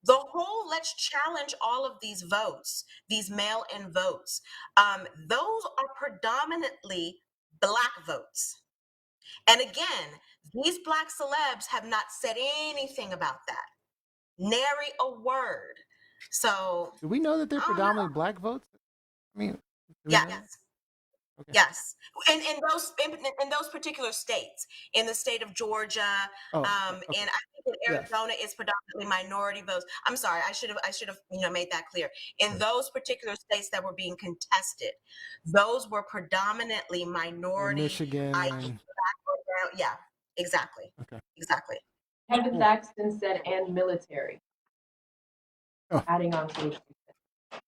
the whole let's challenge all of these votes, these mail-in votes, those are predominantly Black votes. And again, these Black celebs have not said anything about that. Nary a word. So do we know that they're predominantly Black votes? I mean, yes. Okay. Yes, and in those particular states, in the state of Georgia, and I think in Arizona, it's predominantly minority votes. I'm sorry, I should have made that clear. In those particular states that were being contested, those were predominantly minority. Michigan. Yeah, exactly. Okay. Exactly. Kevin Thaxton said and military. Adding on to it. All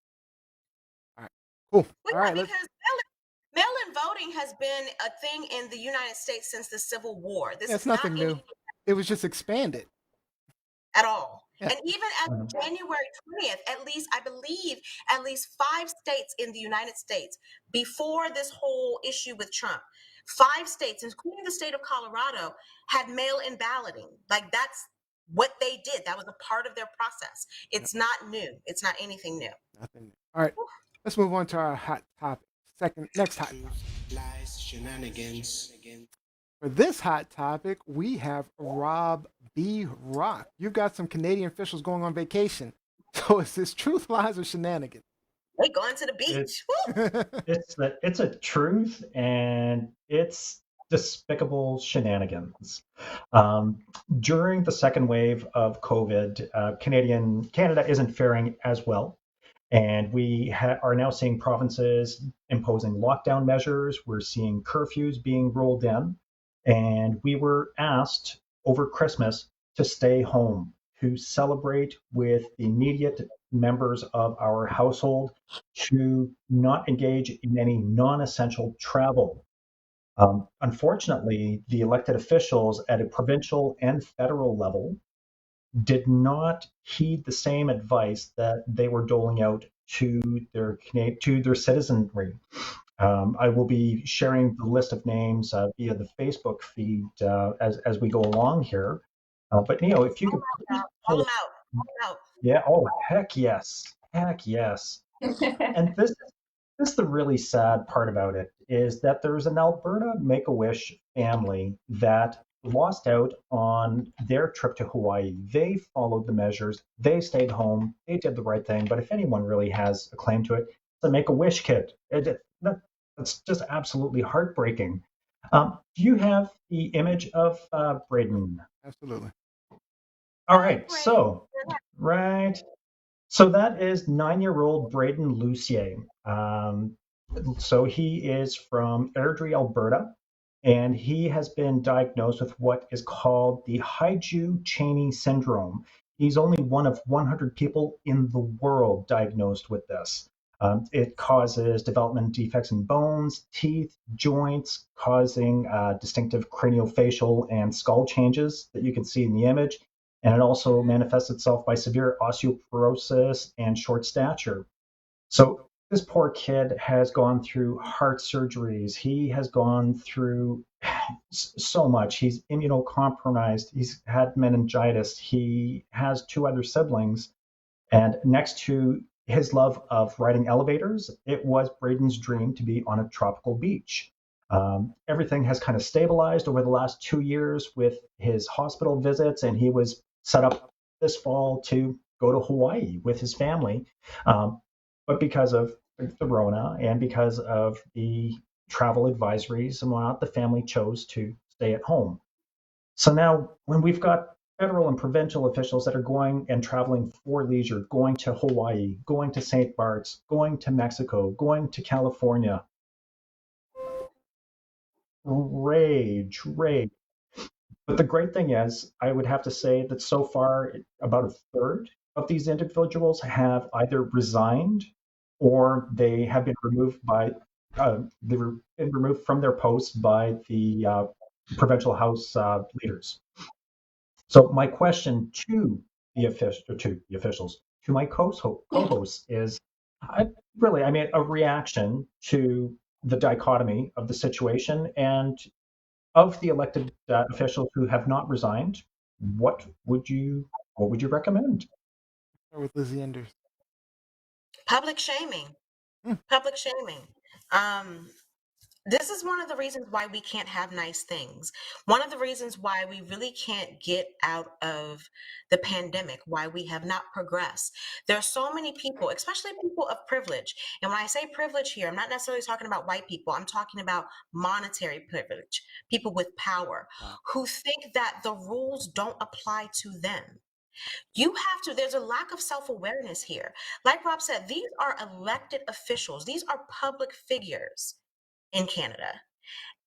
right. Cool. Well, all right. because mail-in voting has been a thing in the United States since the Civil War. This is nothing new. It was just expanded. At all. Yeah. And even as of January 20th, I believe at least 5 states in the United States, before this whole issue with Trump, 5 states, including the state of Colorado, had mail-in balloting. Like that's what they did. That was a part of their process. It's not new. It's not anything new. Nothing new. All right. Let's move on to our hot topic. Next hot topic. Lies, shenanigans. For this hot topic, we have Rob B. Rock. You've got some Canadian officials going on vacation. So is this truth, lies, or shenanigans? They going to the It, beach. Woo! it's a truth, and it's despicable shenanigans. Um, During the second wave of COVID, Canada isn't faring as well, and we are now seeing provinces imposing lockdown measures. We're seeing curfews being rolled in, and we were asked over Christmas to stay home, to celebrate with the immediate members of our household, to not engage in any non essential travel. Unfortunately, the elected officials at a provincial and federal level did not heed the same advice that they were doling out to their citizenry. I will be sharing the list of names via the Facebook feed as we go along here. But Neo, if you could please Roll pull it, them out. Roll 'em out. yeah. Oh, heck yes. And this is the really sad part about it is that there's an Alberta Make-A-Wish family that lost out on their trip to Hawaii. They followed the measures. They stayed home. They did the right thing. But if anyone really has a claim to it, it's the Make-A-Wish kid. That's just absolutely heartbreaking. Do you have the image of Braden? Absolutely. All Hi, right. Braden. Right. So that is 9-year-old Braden Lucier. So he is from Airdrie, Alberta, and he has been diagnosed with what is called the Hiju-Cheney syndrome. He's only one of 100 people in the world diagnosed with this. It causes development defects in bones, teeth, joints, causing distinctive craniofacial and skull changes that you can see in the image. And it also manifests itself by severe osteoporosis and short stature. So this poor kid has gone through heart surgeries. He has gone through so much. He's immunocompromised. He's had meningitis. He has two other siblings. And next to his love of riding elevators, it was Braden's dream to be on a tropical beach. Everything has kind of stabilized over the last 2 years with his hospital visits, and he was set up this fall to go to Hawaii with his family. But because of the Rona and because of the travel advisories and whatnot, the family chose to stay at home. So now, when we've got federal and provincial officials that are going and traveling for leisure, going to Hawaii, going to St. Bart's, going to Mexico, going to California, rage. But the great thing is, I would have to say that so far, about a third of these individuals have either resigned or they have been removed been removed from their posts by the provincial house leaders. So my question to the officials, to my co-hosts is, I mean, a reaction to the dichotomy of the situation and of the elected officials who have not resigned. What would you recommend? Start with Lizzie Enders. Public shaming. Hmm. Public shaming. Um, this is one of the reasons why we can't have nice things. One of the reasons why we really can't get out of the pandemic, why we have not progressed. There are so many people, especially people of privilege. And when I say privilege here, I'm not necessarily talking about white people. I'm talking about monetary privilege, people with power who think that the rules don't apply to them. You have to, there's a lack of self awareness here. Like Rob said, these are elected officials, these are public figures in Canada.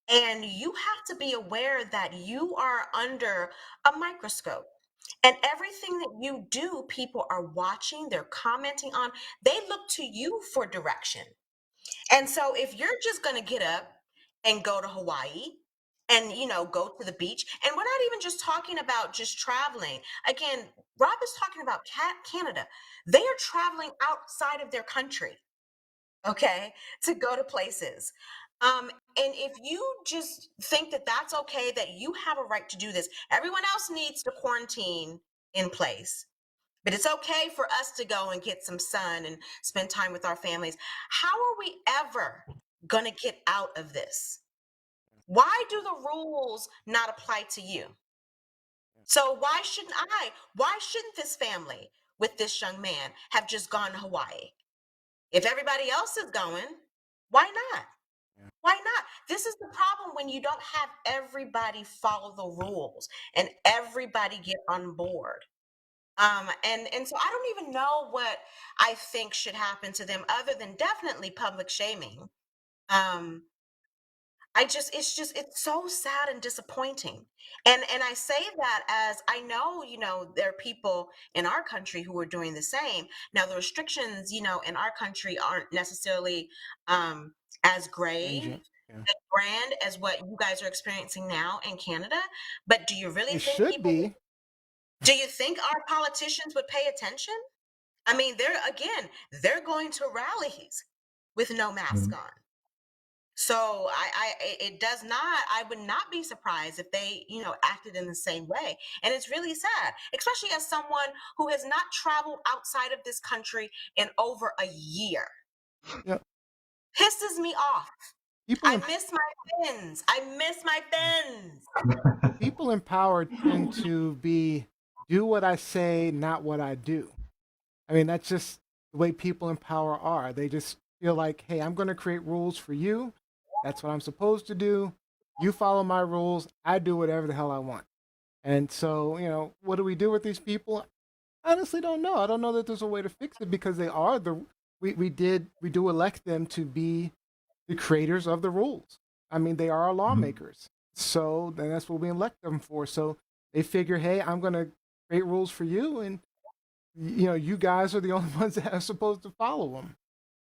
And you have to be aware that you are under a microscope. And everything that you do, people are watching, they're commenting on, they look to you for direction. And so if you're just going to get up and go to Hawaii and go to the beach, and we're not even just talking about just traveling. Again, Rob is talking about Canada. They are traveling outside of their country, okay, to go to places. And if you just think that that's okay, that you have a right to do this, everyone else needs to quarantine in place. But it's okay for us to go and get some sun and spend time with our families. How are we ever going to get out of this? Why do the rules not apply to you? So why shouldn't I? Why shouldn't this family with this young man have just gone to Hawaii? If everybody else is going, why not? Yeah. Why not? This is the problem when you don't have everybody follow the rules and everybody get on board. And so I don't even know what I think should happen to them other than definitely public shaming. Um, it's so sad and disappointing. And I say that as I know, there are people in our country who are doing the same. Now, the restrictions, in our country aren't necessarily as grave, Stringent. Yeah. as grand as what you guys are experiencing now in Canada. But do you really It think should be. do you think our politicians would pay attention? I mean, they're going to rallies with no mask Mhm. on. So it does not, I would not be surprised if they, acted in the same way. And it's really sad, especially as someone who has not traveled outside of this country in over a year. Yeah. Pisses me off. People I in, miss my fins. I miss my fins. people in power tend to be do what I say, not what I do. I mean, that's just the way people in power are. They just feel like, hey, I'm going to create rules for you. That's what I'm supposed to do. You follow my rules. I do whatever the hell I want. And so, what do we do with these people? I honestly don't know. I don't know that there's a way to fix it because they are we do elect them to be the creators of the rules. I mean, they are our Mhm. lawmakers. So then that's what we elect them for. So they figure, hey, I'm going to create rules for you, and you guys are the only ones that are supposed to follow them.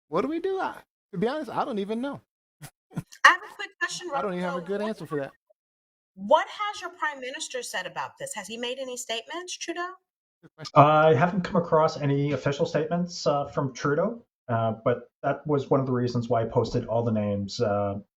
What do we do? To be honest, I don't even know. I have a quick question, I don't even have a Rocco. good answer for that. What has your prime minister said about this? Has he made any statements, Trudeau? Good question. I haven't come across any official statements from Trudeau, but that was one of the reasons why I posted all the names.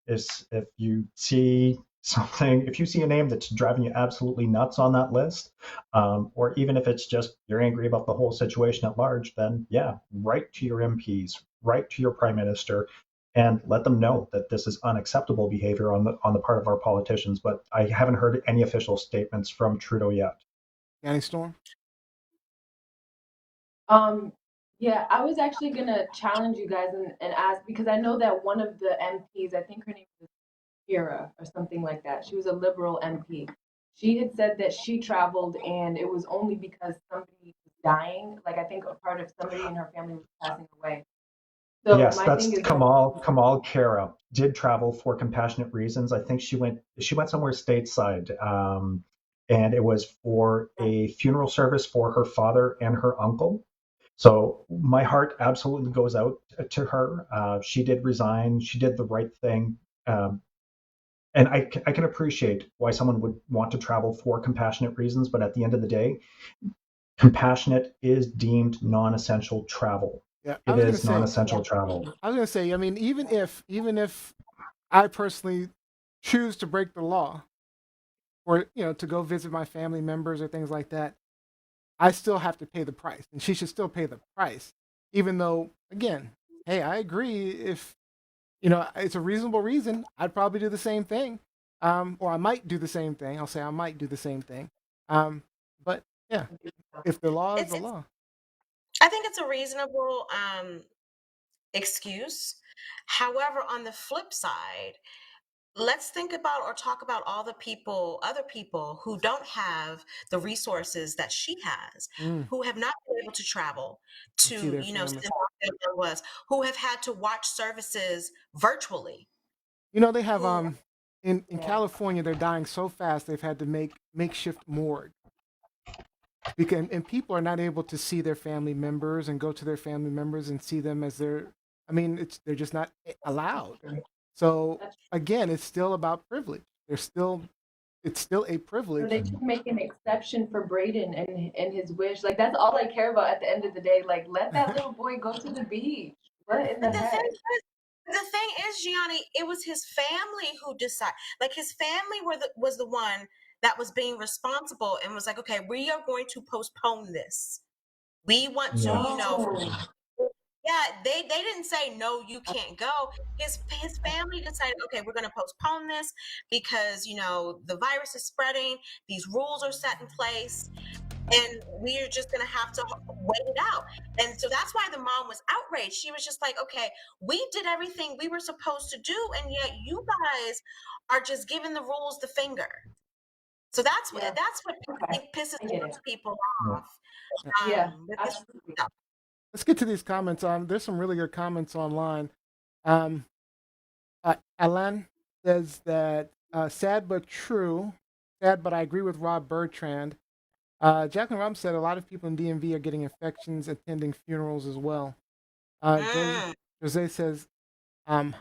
Is if you see something, if you see a name that's driving you absolutely nuts on that list, or even if it's just you're angry about the whole situation at large, then yeah, write to your MPs, write to your prime minister, and let them know that this is unacceptable behavior on the part of our politicians. But I haven't heard any official statements from Trudeau yet. Danny Storm? Um, yeah, I was actually gonna challenge you guys and ask because I know that one of the MPs, I think her name was Kira or something like that. She was a liberal MP. She had said that she traveled and it was only because somebody was dying. Like I think a part of somebody in her family was passing away. So Yes, my that's thing is Kamal Kara did travel for compassionate reasons. I think she went somewhere stateside, and it was for a funeral service for her father and her uncle. So my heart absolutely goes out to her. She did resign. She did the right thing. And I can appreciate why someone would want to travel for compassionate reasons, but at the end of the day, compassionate is deemed non-essential travel. Yeah, It is non-essential travel. I was gonna say, I mean, even if I personally choose to break the law or to go visit my family members or things like that, I still have to pay the price, and she should still pay the price, even though, again, hey, I agree. If it's a reasonable reason, I'd probably do the same thing, or I might do the same thing. I'll say I might do the same thing, but yeah, if the law is It's, the it's law. I think it's a reasonable excuse. However, on the flip side, let's think about or talk about all the other people who don't have the resources that she has, Mm, who have not been able to travel and see to, their family. send out their was, who have had to watch services virtually, They have who, in yeah. California, they're dying so fast they've had to make makeshift morgue because and people are not able to see their family members and go to their family members and see them as I mean, they're just not allowed. So That's again, it's still about privilege. It's still a So privilege. they should make an exception for Braden and his wish. Like that's all I care about at the end of the day. Like let that little boy go to the beach. What in the but heck? the thing is, Gianni, it was his family who decided. Like his family was the one that was being responsible and was like, okay, we are going to postpone this. We want to, Yeah. No. yeah, they didn't say no, you can't go. His family decided, okay, we're going to postpone this because the virus is spreading. These rules are set in place. and we're just going to have to wait it out. And so that's why the mom was outraged. She was just like, okay, we did everything we were supposed to do, and yet you guys are just giving the rules the finger. So that's what Yeah. I Okay. think pisses I get it. people Yeah. off. Yeah. With this Absolutely. stuff. Let's get to these comments. There's some really good comments online. Um, Alan says that sad but true. Sad, but I agree with Rob Bertrand. Jacqueline Rum said a lot of people in DMV are getting infections attending funerals as well. Mm. Jose says, um,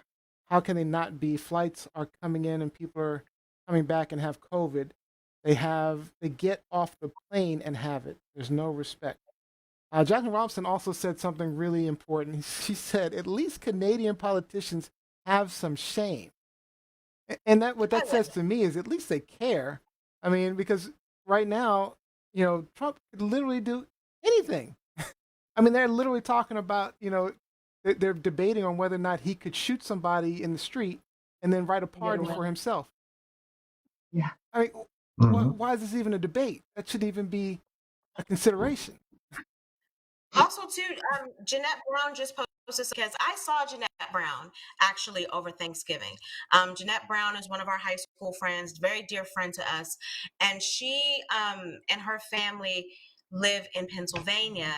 how can they not be? Flights are coming in and people are coming back and have COVID. They get off the plane and have it. There's no respect. Jacqueline Robinson also said something really important. She said, at least Canadian politicians have some shame. And that what I that would. says to me is at least they care. I mean, because right now, Trump could literally do anything. I mean, they're literally talking about, they're debating on whether or not he could shoot somebody in the street and then write a Get pardon away. for himself. Yeah. I mean, Mhm. why is this even a debate? That shouldn't even be a consideration. Also, too, Jeanette Brown just posted because I saw Jeanette Brown actually over Thanksgiving. Jeanette Brown is one of our high school friends, very dear friend to us, and she and her family live in Pennsylvania.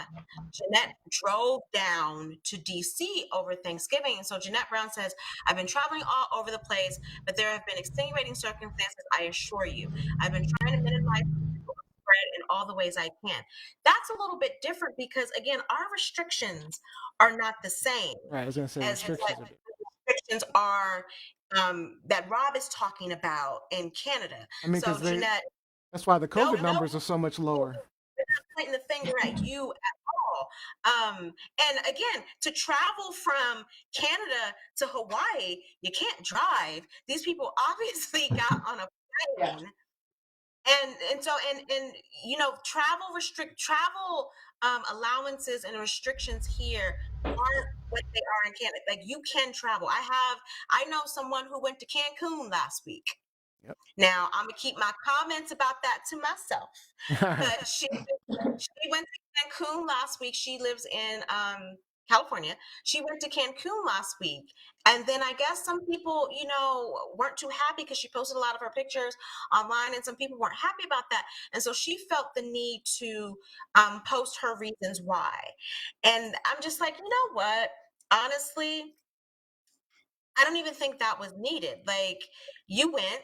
Jeanette drove down to DC over Thanksgiving. And so Jeanette Brown says, I've been traveling all over the place, but there have been extenuating circumstances, I assure you. I've been trying to minimize spread in all the ways I can. That's a little bit different because, again, our restrictions are not the same Right, I was going to say as what restrictions are different. restrictions are that Rob is talking about in Canada. I mean, So, because Jeanette, that's why the no, COVID numbers are so much lower. pointing the finger at you at all. And again, to travel from Canada to Hawaii, you can't drive. These people obviously got on a Yeah. plane. And so travel allowances and restrictions here aren't like they are in Canada. Like you can travel. I know someone who went to Cancun last week. Yep. Now I'm gonna keep my comments about that to myself. All right. But she went to Cancun last week. She lives in California. She went to Cancun last week. And then I guess some people, weren't too happy because she posted a lot of her pictures online and some people weren't happy about that. And so she felt the need to post her reasons why. And I'm just like, you know what? Honestly, I don't even think that was needed. Like you went,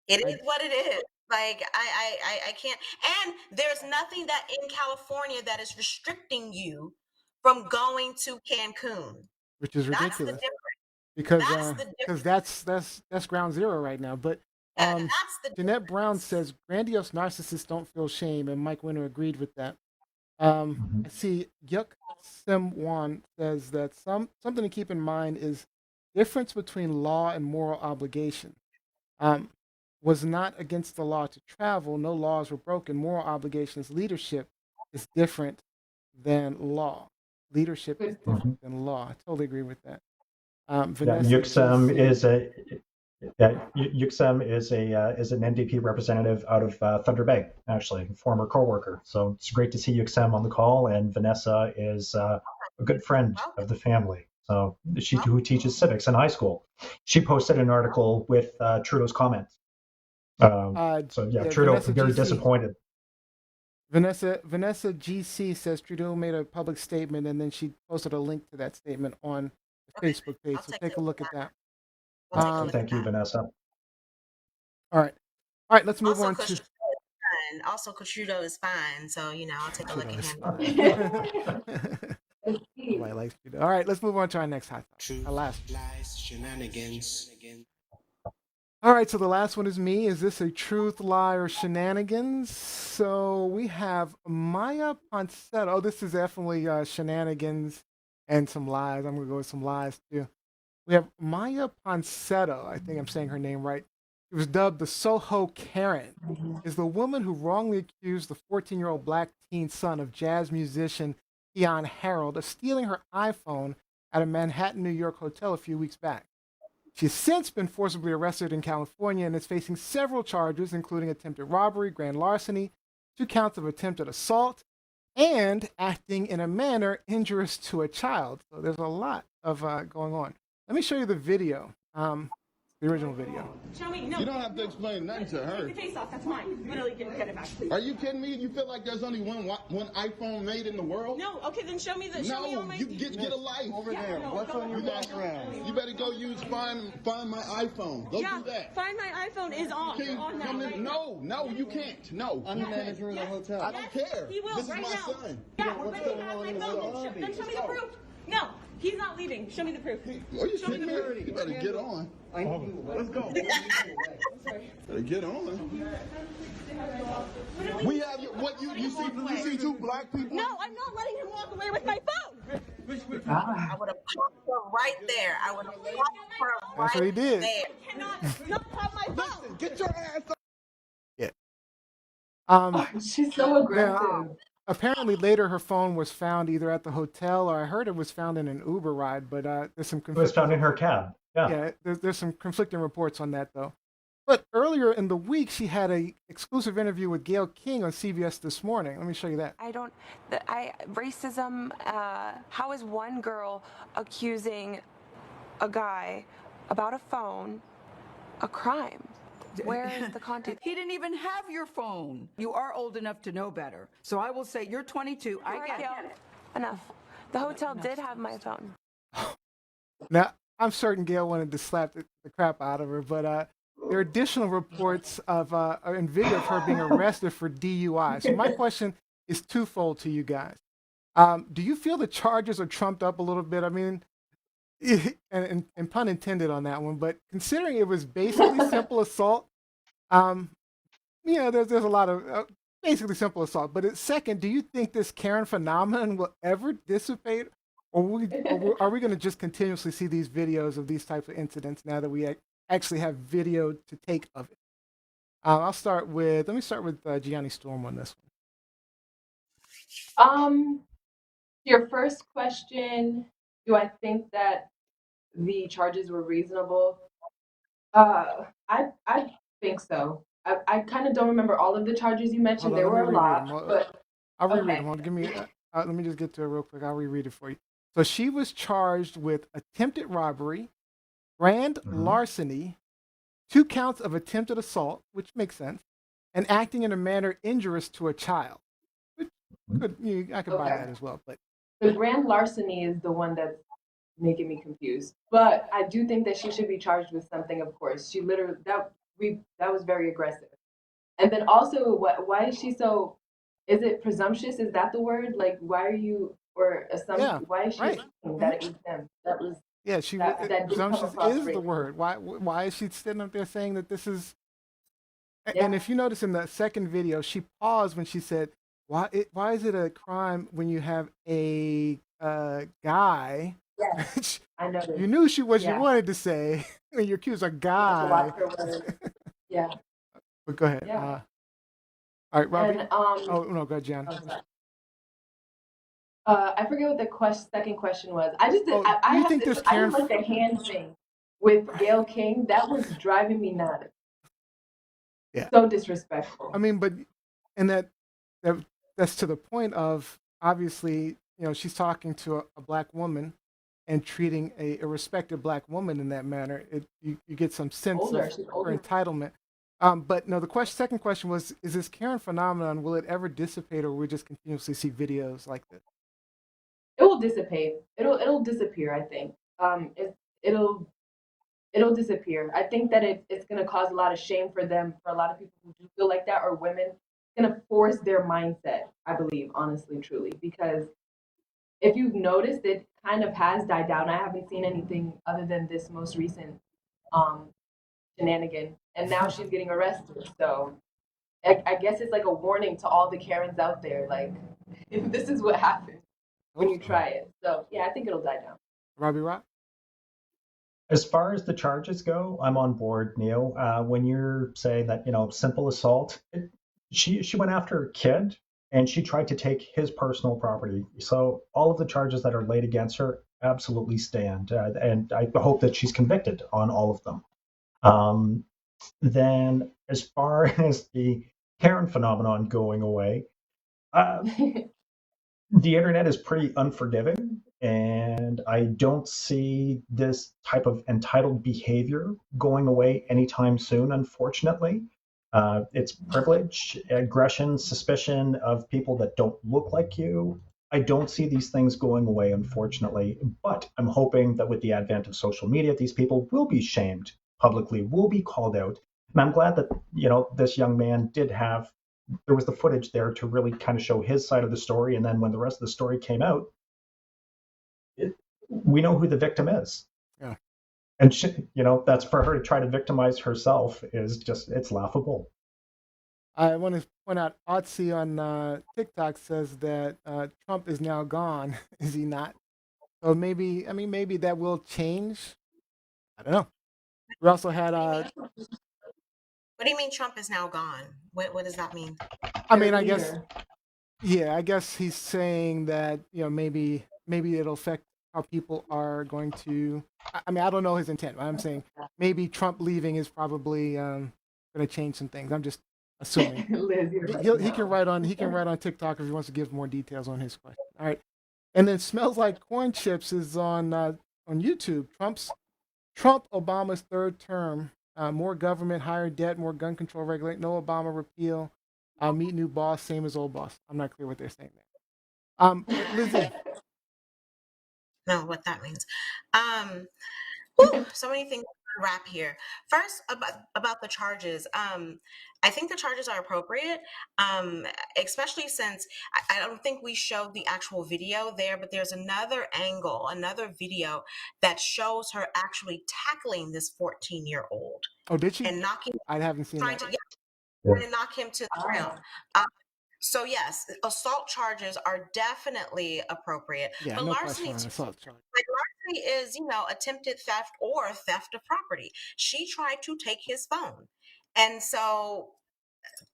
it is what it is. Like I can't. And there's nothing that in California that is restricting you from going to Cancun. Which is That's the ridiculous difference. because That's the because difference. that's ground zero right now. But That's the Jeanette Brown difference. says grandiose narcissists don't feel shame, and Mike Winter agreed with that. Mhm. I see Yuk Sim Wan says that something to keep in mind is difference between law and moral obligation. Um, was not against the law to travel. No laws were broken. Moral obligations, leadership is different than law. Leadership is Good point. different than law. I totally agree with that. Yeah, Vanessa Yuxam GC. is a Yuxam is an NDP representative out of Thunder Bay, actually, former coworker. So it's great to see Yuxam on the call, and Vanessa is a good friend of the family. So she who teaches civics in high school. She posted an article with Trudeau's comments. So yeah, Trudeau Vanessa very GC. disappointed. Vanessa GC says Trudeau made a public statement, and then she posted a link to that statement on the Okay, Facebook page. I'll So take take a look at that. We'll take a Um, look Thank at you, that. Vanessa. all right. Let's move Also, on to because Trudeau is fine. So, I'll take a look Trudeau at is him. fine. Let's see. Nobody likes Trudeau. All right, let's move on to our next hot topic. Truth, Our last. lies, shenanigans. All right, so the last one is me. Is this a truth, lie, or shenanigans? So we have Maya Ponsetto. Oh, this is definitely shenanigans and some lies. I'm going to go with some lies too. We have Maya Ponsetto. I think I'm saying her name right. She was dubbed the Soho Karen. Is the woman who wrongly accused the 14-year-old black teen son of jazz musician Keon Harold of stealing her iPhone at a Manhattan, New York hotel a few weeks back. She's since been forcibly arrested in California and is facing several charges, including attempted robbery, grand larceny, 2 counts of attempted assault, and acting in a manner injurious to a child. So there's a lot of going on. Let me show you the video, the original video. Show me. No. You don't have to explain nothing to her. Take the case off. That's mine. Literally, get it back, please. Are you kidding me? You feel like there's only one iPhone made in the world? No. Okay, then show me the. Show me No, all my. you get a life. Over there. No, what's on your background? You better go use find my iPhone. Go do that. Find my iPhone is on. Can you On that. come in? Right No, you can't. No. I'm the manager of the hotel. I don't care. He will This is right my now. son. Yeah, What's but he going has on my in the phone. lobby? Then show me the proof. No, he's not leaving. Show me the proof. Are you kidding me? You better get on. Let's go. Better get on. We have what you see two black people. No, I'm not letting him walk away with my phone. I would have popped her right there. I would have popped her right That's what he did. there. Cannot not have my phone. Listen, get your ass up. She's so aggressive. Now, apparently later her phone was found either at the hotel, or I heard it was found in an Uber ride, but there's some It was conflicting found in her cab. Yeah. Yeah, there's some conflicting reports on that though. But earlier in the week, she had a exclusive interview with Gayle King on CBS This Morning. Let me show you that. Racism, how is one girl accusing a guy about a phone a crime? Where is the content? He didn't even have your phone. You are old enough to know better. So I will say you're 22. I get it. Enough. The hotel did have my phone. Now, I'm certain Gayle wanted to slap the crap out of her, but there are additional reports of and video of her being arrested for DUI. So my question is twofold to you guys. Do you feel the charges are trumped up a little bit? I mean, and pun intended on that one, but considering it was basically simple assault, there's a lot of basically simple assault. But second, do you think this Karen phenomenon will ever dissipate, or are we going to just continuously see these videos of these types of incidents now that we actually have video to take of it? Let me start with Gianni Storm on this one. Your first question, do I think that the charges were reasonable? I think so. I kind of don't remember all of the charges you mentioned. Hold on, There were a lot, but I'll reread okay. them. Give me. Let me just get to it real quick. I'll reread it for you. So she was charged with attempted robbery, grand larceny, 2 counts of attempted assault, which makes sense, and acting in a manner injurious to a child. Which I could buy that as well. But the grand larceny is the one that's making me confused. But I do think that she should be charged with something. Of course, she literally that was very aggressive. And then also, why is she so? Is it presumptuous? Is that the word? Like, why are you or assumption? Yeah, Why is she right. assuming that it was them? That was yeah, that did come presumptuous across is the racist. word. Why is she sitting up there saying that this is? Yeah. And if you notice in the second video, she paused when she said, why is it a crime when you have a guy? Yes, I know. You knew what you Yeah. wanted to say when you accuse a You have to guy. watch her words. Yeah. But go ahead. Yeah. All right, Robbie. And Oh no, go ahead, John. oh, sorry. I forget what the second question was. I just Oh, I do you have think to, this I Karen? just like the hand thing with Gayle King. That was driving me nuts. Yeah. So disrespectful. I mean, but and that's to the point of obviously, she's talking to a black woman and treating a respected black woman in that manner. You get some sense Older. of She's her older. entitlement. But no, the second question was: is this Karen phenomenon? Will it ever dissipate, or will we just continuously see videos like this? It will dissipate. It'll disappear. I think. It'll disappear. I think that it's going to cause a lot of shame for them, for a lot of people who do feel like that, or women. It's going to force their mindset, I believe, honestly, truly. Because if you've noticed, it kind of has died down. I haven't seen anything other than this most recent shenanigan. And now she's getting arrested. So I guess it's like a warning to all the Karens out there. Like, this is what happens when you try it. So, yeah, I think it'll die down. Robbie Rock? As far as the charges go, I'm on board, Neil. When you're saying that, simple assault, she went after a kid and she tried to take his personal property. So all of the charges that are laid against her absolutely stand. And I hope that she's convicted on all of them. Then as far as the Karen phenomenon going away. Uh, the internet is pretty unforgiving, and I don't see this type of entitled behavior going away anytime soon, unfortunately. It's privilege, aggression, suspicion of people that don't look like you. I don't see these things going away, unfortunately, but I'm hoping that with the advent of social media, these people will be shamed publicly, will be called out. And I'm glad that, this young man did have there was the footage there to really kind of show his side of the story. And then when the rest of the story came out, we know who the victim is. Yeah. And that's for her to try to victimize herself is just, it's laughable. I want to point out Otzi on TikTok says that Trump is now gone. Is he not? So maybe that will change. I don't know. We also had What do you mean Trump is now gone? What does that mean? I mean, I guess he's saying that, maybe it'll affect how people are going to. I mean, I don't know his intent. But I'm saying maybe Trump leaving is probably going to change some things. I'm just assuming. Liz, he can write on TikTok if he wants to give more details on his question. All right, and then Smells Like Corn Chips is on YouTube. Trump Obama's third term. More government, higher debt, more gun control regulate, no Obama repeal. Meet new boss, same as old boss. I'm not clear what they're saying there. Lizzie. No, what that means. So many things to wrap here. First, about the charges. I think the charges are appropriate, especially since I don't think we showed the actual video there, but there's another angle, another video that shows her actually tackling this 14-year-old. Oh, did she? And knocking. I haven't seen that. Trying to knock him to the ground. So yes, assault charges are definitely appropriate. Yeah, but no larceny, question on assault charge. larceny is, attempted theft or theft of property. She tried to take his phone, and so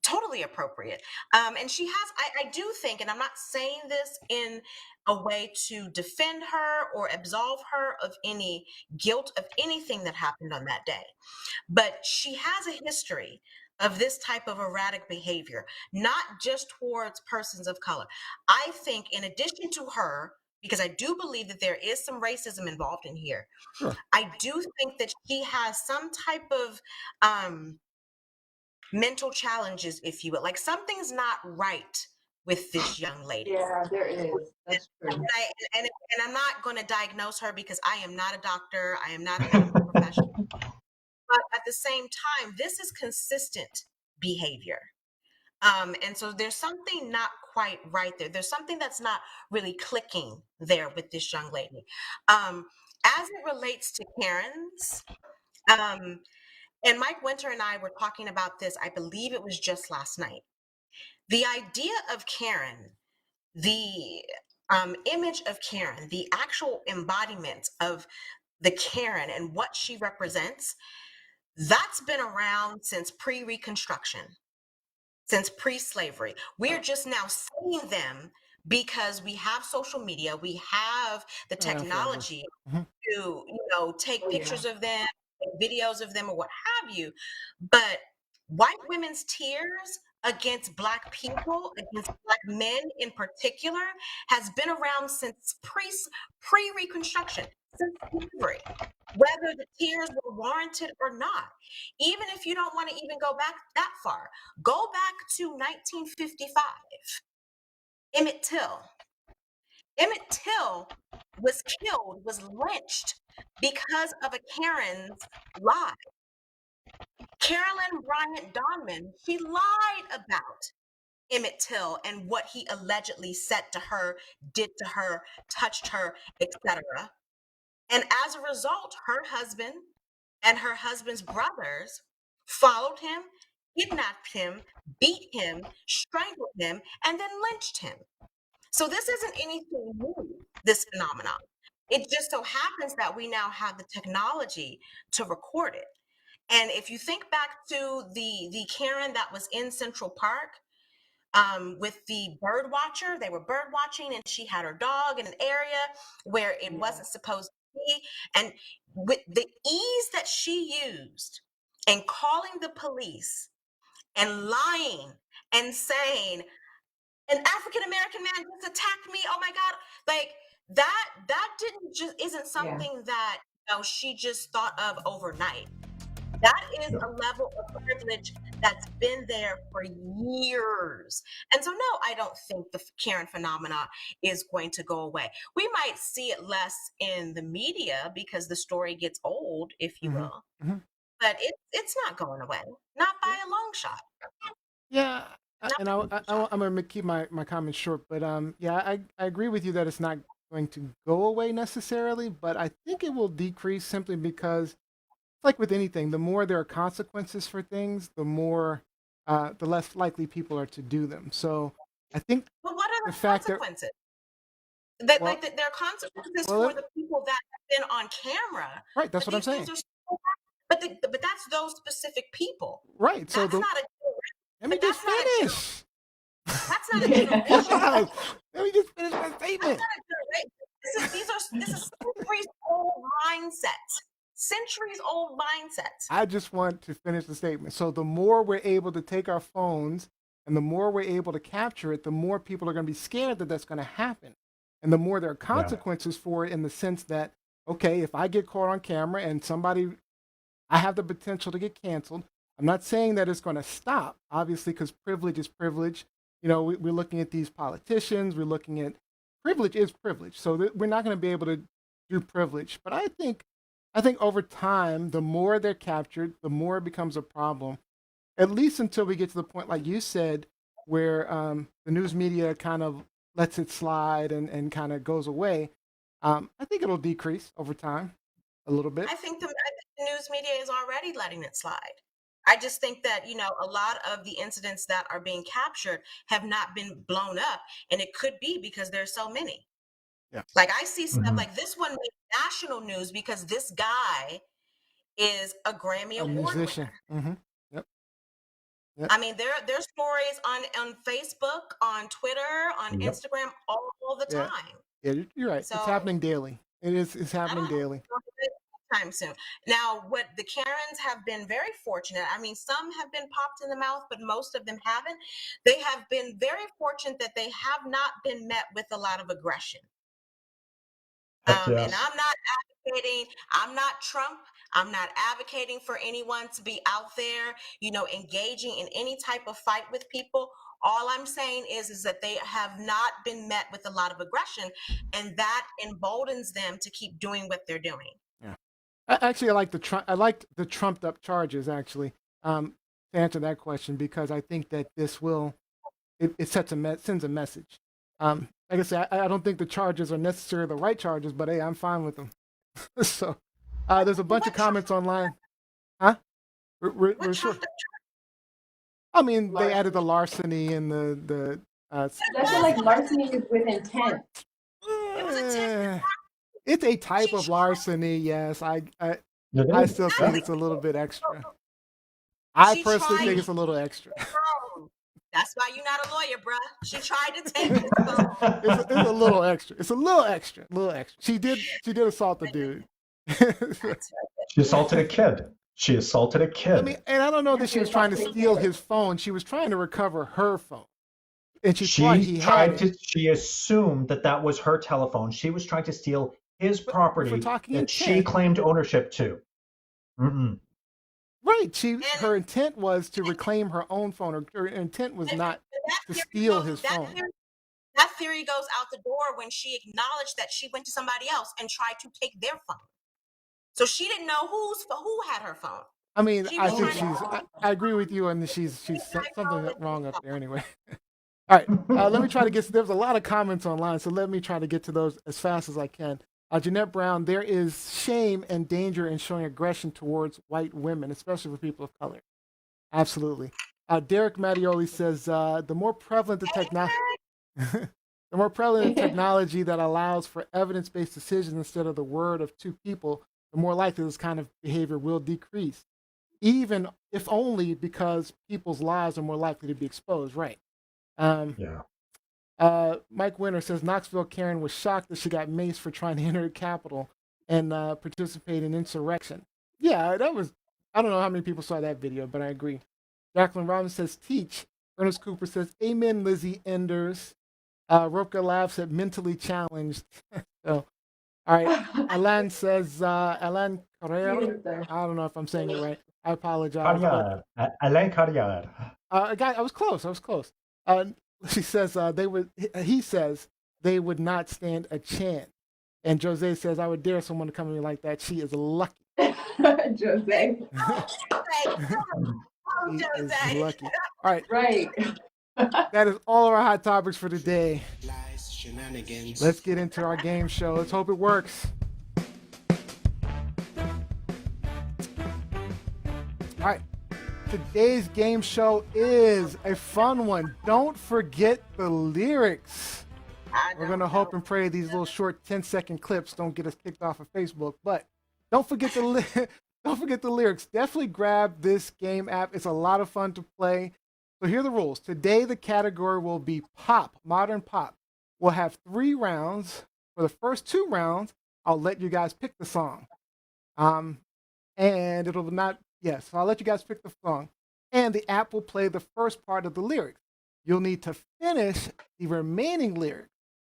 totally appropriate. And she has, I do think, and I'm not saying this in a way to defend her or absolve her of any guilt of anything that happened on that day, but she has a history of this type of erratic behavior, not just towards persons of color. I think in addition to her, because I do believe that there is some racism involved in here, Sure. I do think that she has some type of mental challenges, if you will. Like something's not right with this young lady. Yeah, there is. That's true. And I'm not going to diagnose her because I am not a doctor. I am not a medical professional. But at the same time, this is consistent behavior. And so there's something not quite right there. There's something that's not really clicking there with this young lady. As it relates to Karen's, and Mike Winter and I were talking about this, I believe it was just last night. The idea of Karen, the image of Karen, the actual embodiment of the Karen and what she represents, that's been around since pre-Reconstruction, since pre-slavery. We're just now seeing them because we have social media, we have the technology to, take pictures of them, videos of them, or what have you. But white women's tears against Black people, against Black men in particular, has been around since pre-Reconstruction, since slavery, whether the tears were warranted or not. Even if you don't want to even go back that far, go back to 1955. Emmett Till. Emmett Till was killed, was lynched because of a Karen's lie. Carolyn Bryant Donman, she lied about Emmett Till and what he allegedly said to her, did to her, touched her, etc. And as a result, her husband and her husband's brothers followed him, kidnapped him, beat him, strangled him, and then lynched him. So this isn't anything new, this phenomenon. It just so happens that we now have the technology to record it. And if you think back to the Karen that was in Central Park with the bird watcher, they were bird watching and she had her dog in an area where it wasn't supposed to be. And with the ease that she used in calling the police and lying and saying, an African American man just attacked me. Oh my God. Like that didn't just isn't something that she just thought of overnight. That is a level of privilege that's been there for years. And so, no, I don't think the Karen phenomena is going to go away. We might see it less in the media because the story gets old, if you will, but it's not going away, not by a long shot. Yeah, and I'm going to keep my comments short, but yeah, I agree with you that it's not going to go away necessarily, but I think it will decrease simply because, like with anything, the more there are consequences for things, the less likely people are to do them. So I think But what are the the fact that consequences? well, There are consequences well, for the people that have been on camera. right, that's But what I'm these things saying. are so but that's those specific people. Right. So That's not a let me but just that's not a finish. that's not a generation. Let me just finish my statement. This is centuries old mindsets. Centuries old mindsets. I just want to finish the statement. So the more we're able to take our phones and the more we're able to capture it, the more people are going to be scared that that's going to happen. And the more there are consequences for it in the sense that, okay, if I get caught on camera and I have the potential to get canceled. I'm not saying that it's going to stop, obviously, because privilege is privilege. We're looking at these politicians. We're looking at privilege is privilege. So we're not going to be able to do privilege. But I think over time, the more they're captured, the more it becomes a problem. At least until we get to the point, like you said, where the news media kind of lets it slide and kind of goes away. I think it'll decrease over time a little bit. I think the news media is already letting it slide. I just think that, a lot of the incidents that are being captured have not been blown up. And it could be because there's so many. Yeah. Like I see stuff like this one made national news because this guy is a Grammy A Award musician. winner. Yep. I mean, there's stories on Facebook, on Twitter, on Instagram all the Yeah. time. Yeah, you're right. So It's happening daily. It's I happening don't know daily. if it's going to be time soon. Now, what the Karens have been very fortunate. I mean, some have been popped in the mouth, but most of them haven't. They have been very fortunate that they have not been met with a lot of aggression. And I'm not advocating, I'm not Trump. I'm not advocating for anyone to be out there, engaging in any type of fight with people. All I'm saying is that they have not been met with a lot of aggression, and that emboldens them to keep doing what they're doing. Yeah. I like the trumped up charges actually. To answer that question, because I think that this will it sends a message. Like I said, I don't think the charges are necessarily the right charges, but hey, I'm fine with them. So there's a bunch of comments online. Huh? We're sure. I mean, they added the larceny and the. I feel like larceny is with intent. It's a type of larceny, yes. I still think it's a little bit extra. I personally think it's a little extra. That's why you're not a lawyer, bruh. She tried to take it. It's a little extra. It's a little extra. She did assault the dude. She assaulted a kid. I mean, and I don't know that she was trying to steal his phone. She was trying to recover her phone. And she thought he had it. She assumed that was her telephone. She was trying to steal his property that she claimed ownership to. Right. Her intent was to reclaim her own phone. Her intent was not to steal his phone. That theory goes out the door when she acknowledged that she went to somebody else and tried to take their phone. So she didn't know who had her phone. I mean, I think I agree with you, and she's something wrong up there anyway. All right, let me try to get. There's a lot of comments online, so let me try to get to those as fast as I can. Jeanette Brown, there is shame and danger in showing aggression towards white women, especially for people of color. Absolutely. Derek Mattioli says the more prevalent technology that allows for evidence-based decisions instead of the word of two people, the more likely this kind of behavior will decrease, even if only because people's lives are more likely to be exposed. Right. Mike Winter says Knoxville Karen was shocked that she got maced for trying to enter the Capitol and participate in insurrection. Yeah, that was. I don't know how many people saw that video, but I agree. Jacqueline Robbins says teach Ernest Cooper says, "Amen, Lizzie Enders." Ropka laughs at mentally challenged. So, all right. Alan says, Alan Carrera. I don't know if I'm saying it right. I apologize. But, Carrière, Alain Carrière. I was close. I was close. She says they would. He says they would not stand a chance. And Jose says, "I would dare someone to come at me like that. She is lucky." Jose. She is lucky. All right. Right. That is all of our hot topics for today. lies, shenanigans. Let's get into our game show. Let's hope it works. All right. Today's game show is a fun one. Don't forget the lyrics. We're going to hope and pray these little short 10-second clips don't get us kicked off of Facebook, but don't forget the don't forget the lyrics. Definitely grab this game app. It's a lot of fun to play. So here are the rules. Today the category will be pop, modern pop. We'll have 3 rounds. For the first 2 rounds, I'll let you guys pick the song. And it'll not, yes, so I'll let you guys pick the song. And the app will play the first part of the lyrics. You'll need to finish the remaining lyrics.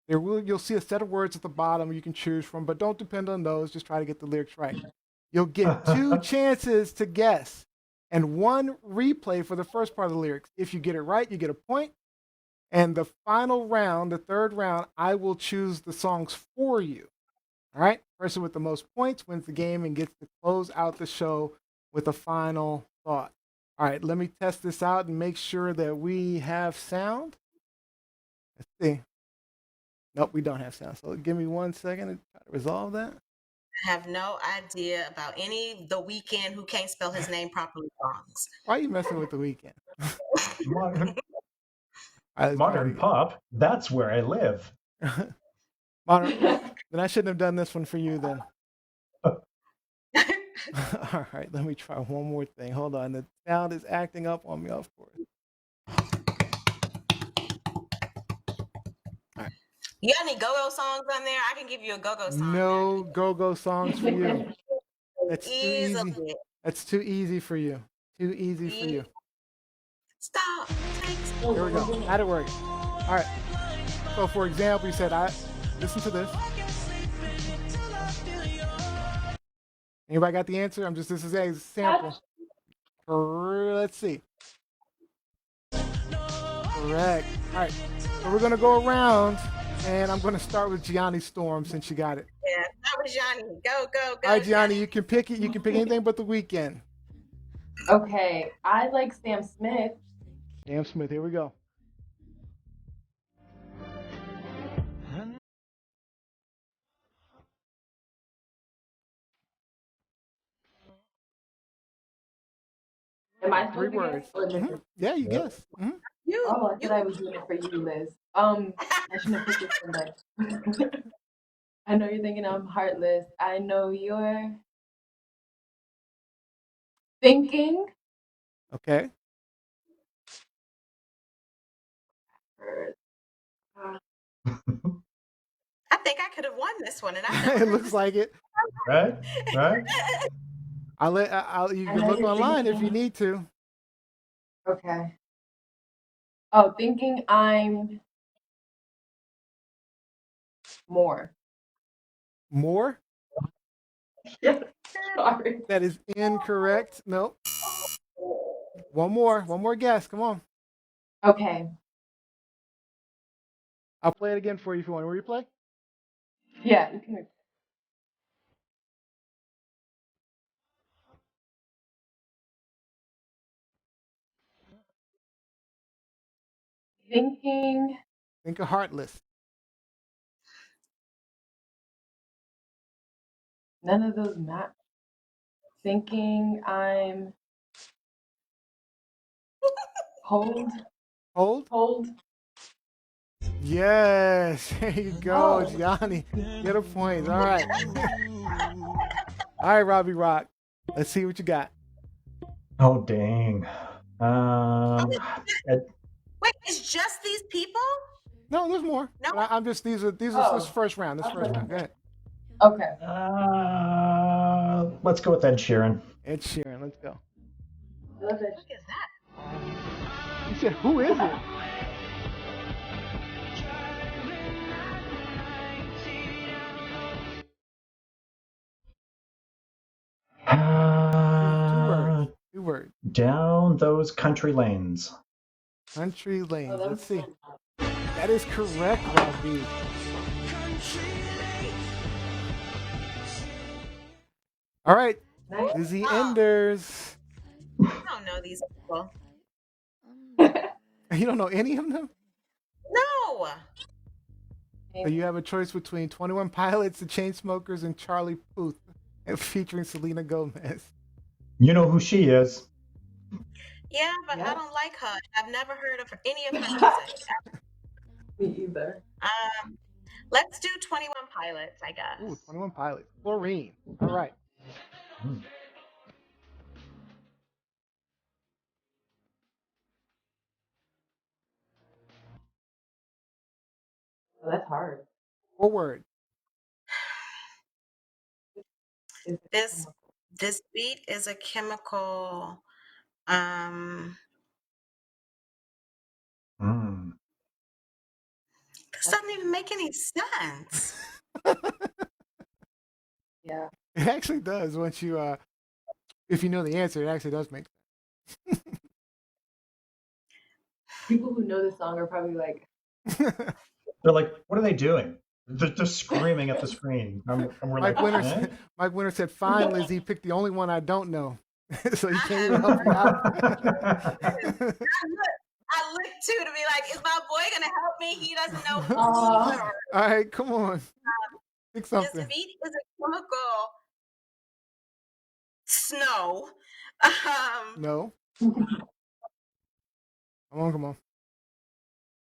You'll see a set of words at the bottom you can choose from, but don't depend on those. Just try to get the lyrics right. You'll get 2 chances to guess and 1 replay for the first part of the lyrics. If you get it right, you get a point. And the final round, the 3rd round, I will choose the songs for you. All right? Person with the most points wins the game and gets to close out the show with a final thought. All right, let me test this out and make sure that we have sound. Let's see. Nope, we don't have sound. So give me 1 second to try to resolve that. I have no idea about any The Weeknd who can't spell his name properly songs. Why are you messing with The Weeknd? Modern pop, that's where I live. Modern, then I shouldn't have done this one for you then. All right, let me try one more thing. Hold on, the sound is acting up on me, of course. You got any go-go songs on there? I can give you a go-go song. No go-go songs for you. That's too easy. Easily. That's too easy for you. Too easy for you. Stop. Here we go. How'd it work? All right. So, for example, you said, listen to this. Anybody got the answer? This is a sample. Let's see. Correct. All right. So we're going to go around, and I'm going to start with Gianni Storm since you got it. Yeah, that was Johnny. Go, go, go. All right, Gianni, you can pick it. You can pick anything but The Weeknd. Okay, I like Sam Smith. Sam Smith, here we go. Am I 3 words. Mm-hmm. Yeah, you guess. Mm-hmm. Oh, I thought I was doing it for you, Liz. I shouldn't have picked this one back. I know you're thinking I'm heartless. I know you're thinking. Okay. I think I could have won this one, and I It looks like it. Right? You can look online if you need to. Okay. Oh, thinking I'm more. More? Sorry. That is incorrect. Nope. One more guess. Come on. Okay. I'll play it again for you if you want to replay. Yeah, you can. Thinking. Think of Heartless. None of those match. Thinking I'm hold. Hold? Yes. There you go, Gianni. Get a point. All right. All right, Robbie Rock. Let's see what you got. Oh, dang. Wait, it's just these people? No, there's more. No. I'm just these are this first round. This first round. Go ahead. Okay. Let's go with Ed Sheeran. Ed Sheeran. Let's go. Love it. What is that? He said, "Who is it?" Two words. Two words. Down those country lanes. Country lanes. that Let's was see. fun. That is correct, Robbie. All right, Nice. Lizzie Enders. I don't know these people. You don't know any of them? No. So you have a choice between 21 Pilots, The Chainsmokers, and Charlie Puth, featuring Selena Gomez. You know who she is. Yeah, but Yeah. I don't like her. I've never heard of any of her music. Me either. Let's do 21 Pilots, I guess. Ooh, 21 Pilots. Chlorine. All right. Oh, that's hard. 4 words. This beat is a chemical. This doesn't even make any sense. Yeah. It actually does once you, if you know the answer, it actually does make sense. People who know this song are probably like, They're like, what are they doing? They're screaming at the screen. And we're Mike like, Winter, eh? Mike Winter said, "Fine, Lizzie, pick the only one I don't know." So he can't even help you out. I looked too to be like, is my boy gonna help me? He doesn't know who All right, come on. Pick This something. beat is a chemical. Snow. No. Come on, come on.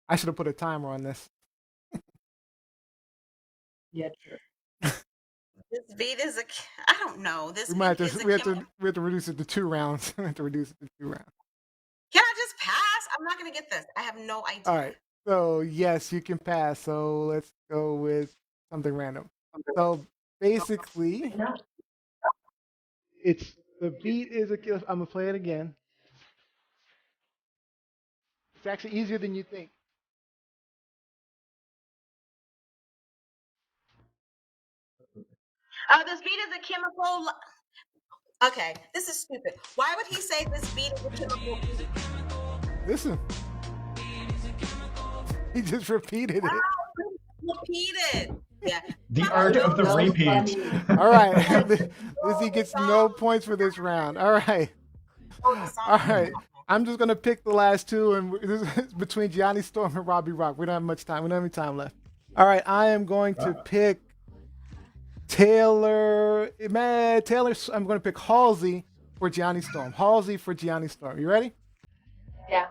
I should have put a timer on this. yeah, true. This beat is a. I don't know. This We beat might have is to, a we have chemical. to, we have to reduce it to 2 rounds. We have to reduce it to 2 rounds. Can I just pass? I'm not gonna get this. I have no idea. All right. So yes, you can pass. So let's go with something random. So basically, it's the beat is a. I'm gonna play it again. It's actually easier than you think. This beat is a chemical. Okay, this is stupid. Why would he say this beat is a chemical? Listen, he just repeated it. Repeated. Yeah. The art of the repeat. All right, Lizzie gets no points for this round. All right, all right. I'm just gonna pick the last 2, and this is between Gianni Storm and Robbie Rock. We don't have much time. We don't have any time left. All right, I am going to pick Taylor. Man, Taylor. I'm going to pick Halsey for Gianni Storm. Halsey for Gianni Storm. You ready? Yeah.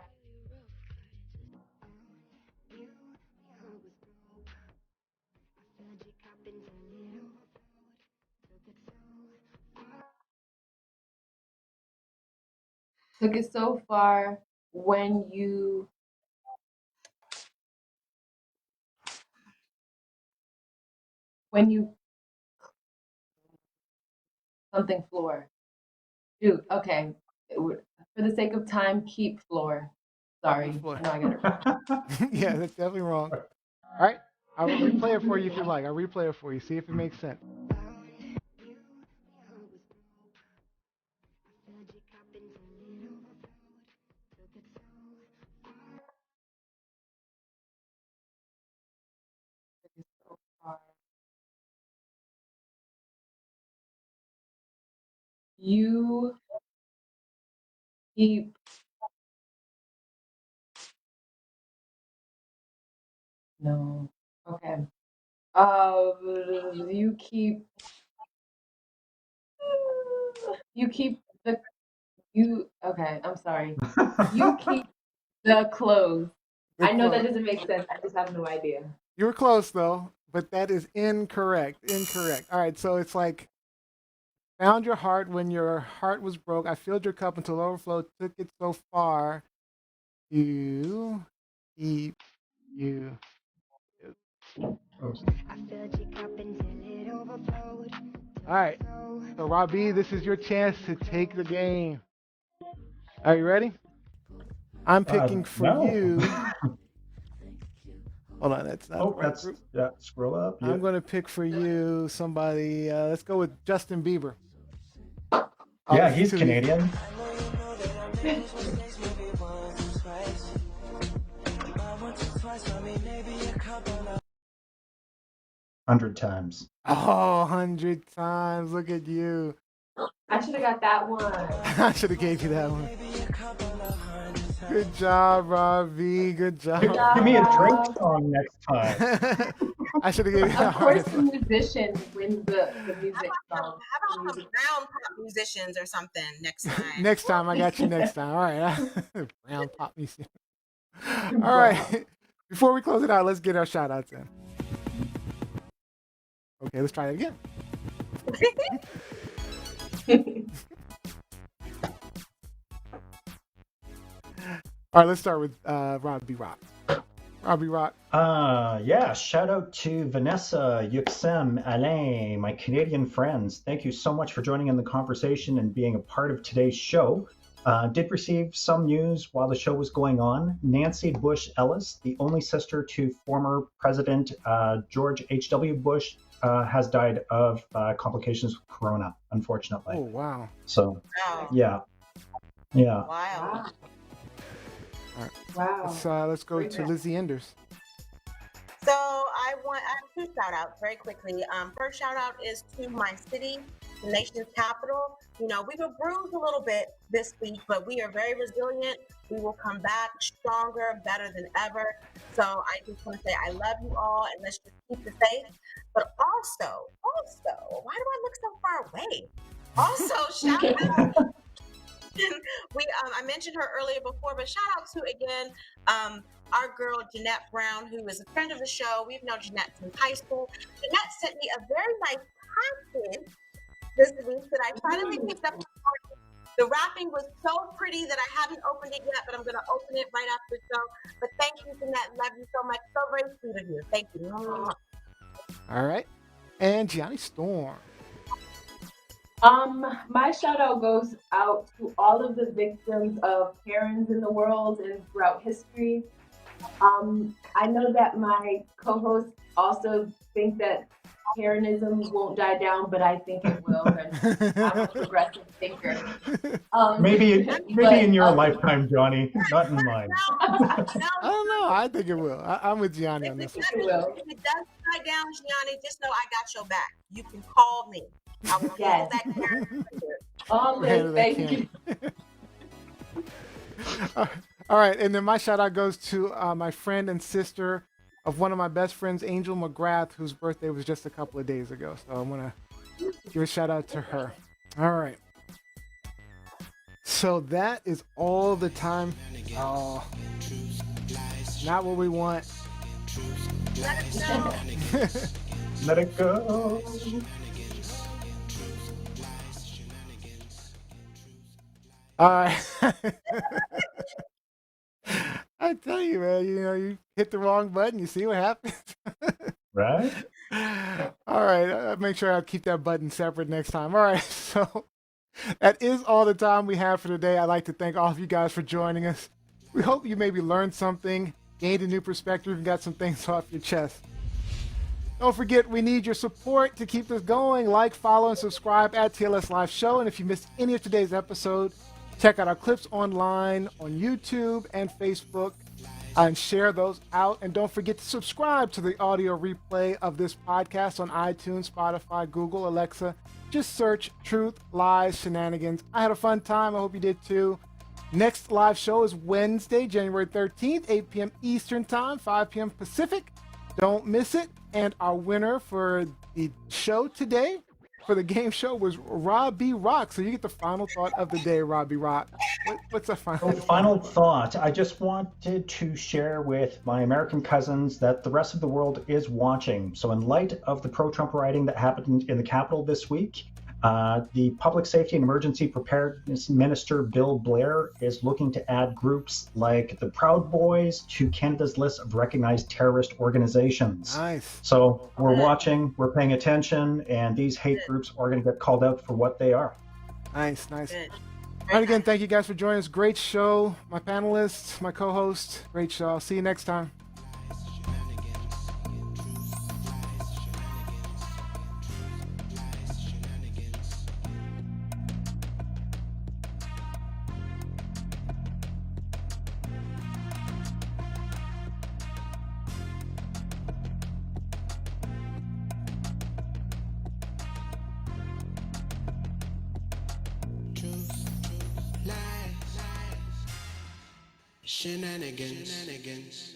Took it so far when you something floor. Dude, okay. For the sake of time, keep floor. Sorry. Floor. No, I got it. Yeah, that's definitely wrong. All right, I'll replay it for you if you like. I'll replay it for you. See if it makes sense. Took it so far. You keep no. Okay. You keep the you okay, I'm sorry. You keep the clothes. I know that doesn't make sense. I just have no idea. You were close though, but that is incorrect. Incorrect. All right, so it's like found your heart when your heart was broke. I filled your cup until overflow. Took it so far. You keep you. All right. So Robbie, this is your chance to take the game. Are you ready? I'm picking for no. you. Hold on, that's not the right that's group. yeah. Scroll up. I'm going to pick for you somebody. Let's go with Justin Bieber. Yeah, he's Canadian. Hundred times. Oh, 100 times. Look at you. I should have got that one. I should have gave you that one. Good job, Robbie. Good job. Give me a Drake song next time. I should have gave you that. Of course, the musician wins the music song. How about some brown pop musicians or something next time? Next time, I got you next time. All right. Brown pop music. All right. Before we close it out, let's get our shout outs in. Okay, let's try it again. All right, let's start with Robbie Rock. Robbie Rock. Yeah, shout out to Vanessa, Yuxem, Alain, my Canadian friends. Thank you so much for joining in the conversation and being a part of today's show. Did receive some news while the show was going on. Nancy Bush Ellis, the only sister to former President George H.W. Bush, has died of complications with corona, unfortunately. Oh, wow. So, Wow. yeah. Wow. Wow. Let's go to Lizzie Enders. So I have two shout outs very quickly. First shout out is to my city, the nation's capital. You know, we were bruised a little bit this week, but we are very resilient. We will come back stronger, better than ever. So I just want to say I love you all, and let's just keep the faith. But also, why do I look so far away? Also, shout out. I mentioned her earlier before, but shout out to again our girl Jeanette Brown, who is a friend of the show. We've known Jeanette since high school. Jeanette sent me a very nice package this week that I finally picked up. The wrapping was so pretty that I haven't opened it yet, but I'm going to open it right after the show. But thank you, Jeanette. Love you so much. So very sweet of you. Thank you. All right. And Gianni Storm. My shout out goes out to all of the victims of Karens in the world and throughout history. I know that my co-hosts also think that Karenism won't die down, but I think it will. And I'm a progressive thinker. Maybe in your lifetime, Johnny, not in mine. I don't know. I think it will. I'm with Gianni on this one. If it does die down, Gianni, just know I got your back. You can call me. I will handle that Karen. Always, thank you. All right, and then my shout out goes to my friend and sister of one of my best friends, Angel McGrath, whose birthday was just a couple of days ago. So I want to give a shout out to her. All right. So that is all the time. Oh, not what we want. Let it go. All right. I tell you, man, you hit the wrong button, you see what happens. Right? All right, I'll make sure I keep that button separate next time. All right, so that is all the time we have for today. I'd like to thank all of you guys for joining us. We hope you maybe learned something, gained a new perspective, and got some things off your chest. Don't forget, we need your support to keep this going. Like, follow, and subscribe at TLS Live Show. And if you missed any of today's episode, check out our clips online on YouTube and Facebook and share those out. And don't forget to subscribe to the audio replay of this podcast on iTunes, Spotify, Google, Alexa. Just search Truth, Lies, Shenanigans. I had a fun time. I hope you did too. Next live show is Wednesday, January 13th, 8 p.m. Eastern Time, 5 p.m. Pacific. Don't miss it. And our winner for the show today, for the game show, was Robbie Rock. So you get the final thought of the day, Robbie Rock. What's the final thought? I just wanted to share with my American cousins that the rest of the world is watching. So in light of the pro-Trump rioting that happened in the Capitol this week, the Public Safety and Emergency Preparedness Minister Bill Blair is looking to add groups like the Proud Boys to Canada's list of recognized terrorist organizations. Nice. So we're watching, we're paying attention, and these hate groups are going to get called out for what they are. Nice. All right, again, thank you guys for joining us. Great show. My panelists, my co-host, great show. I'll see you next time. Shenanigans.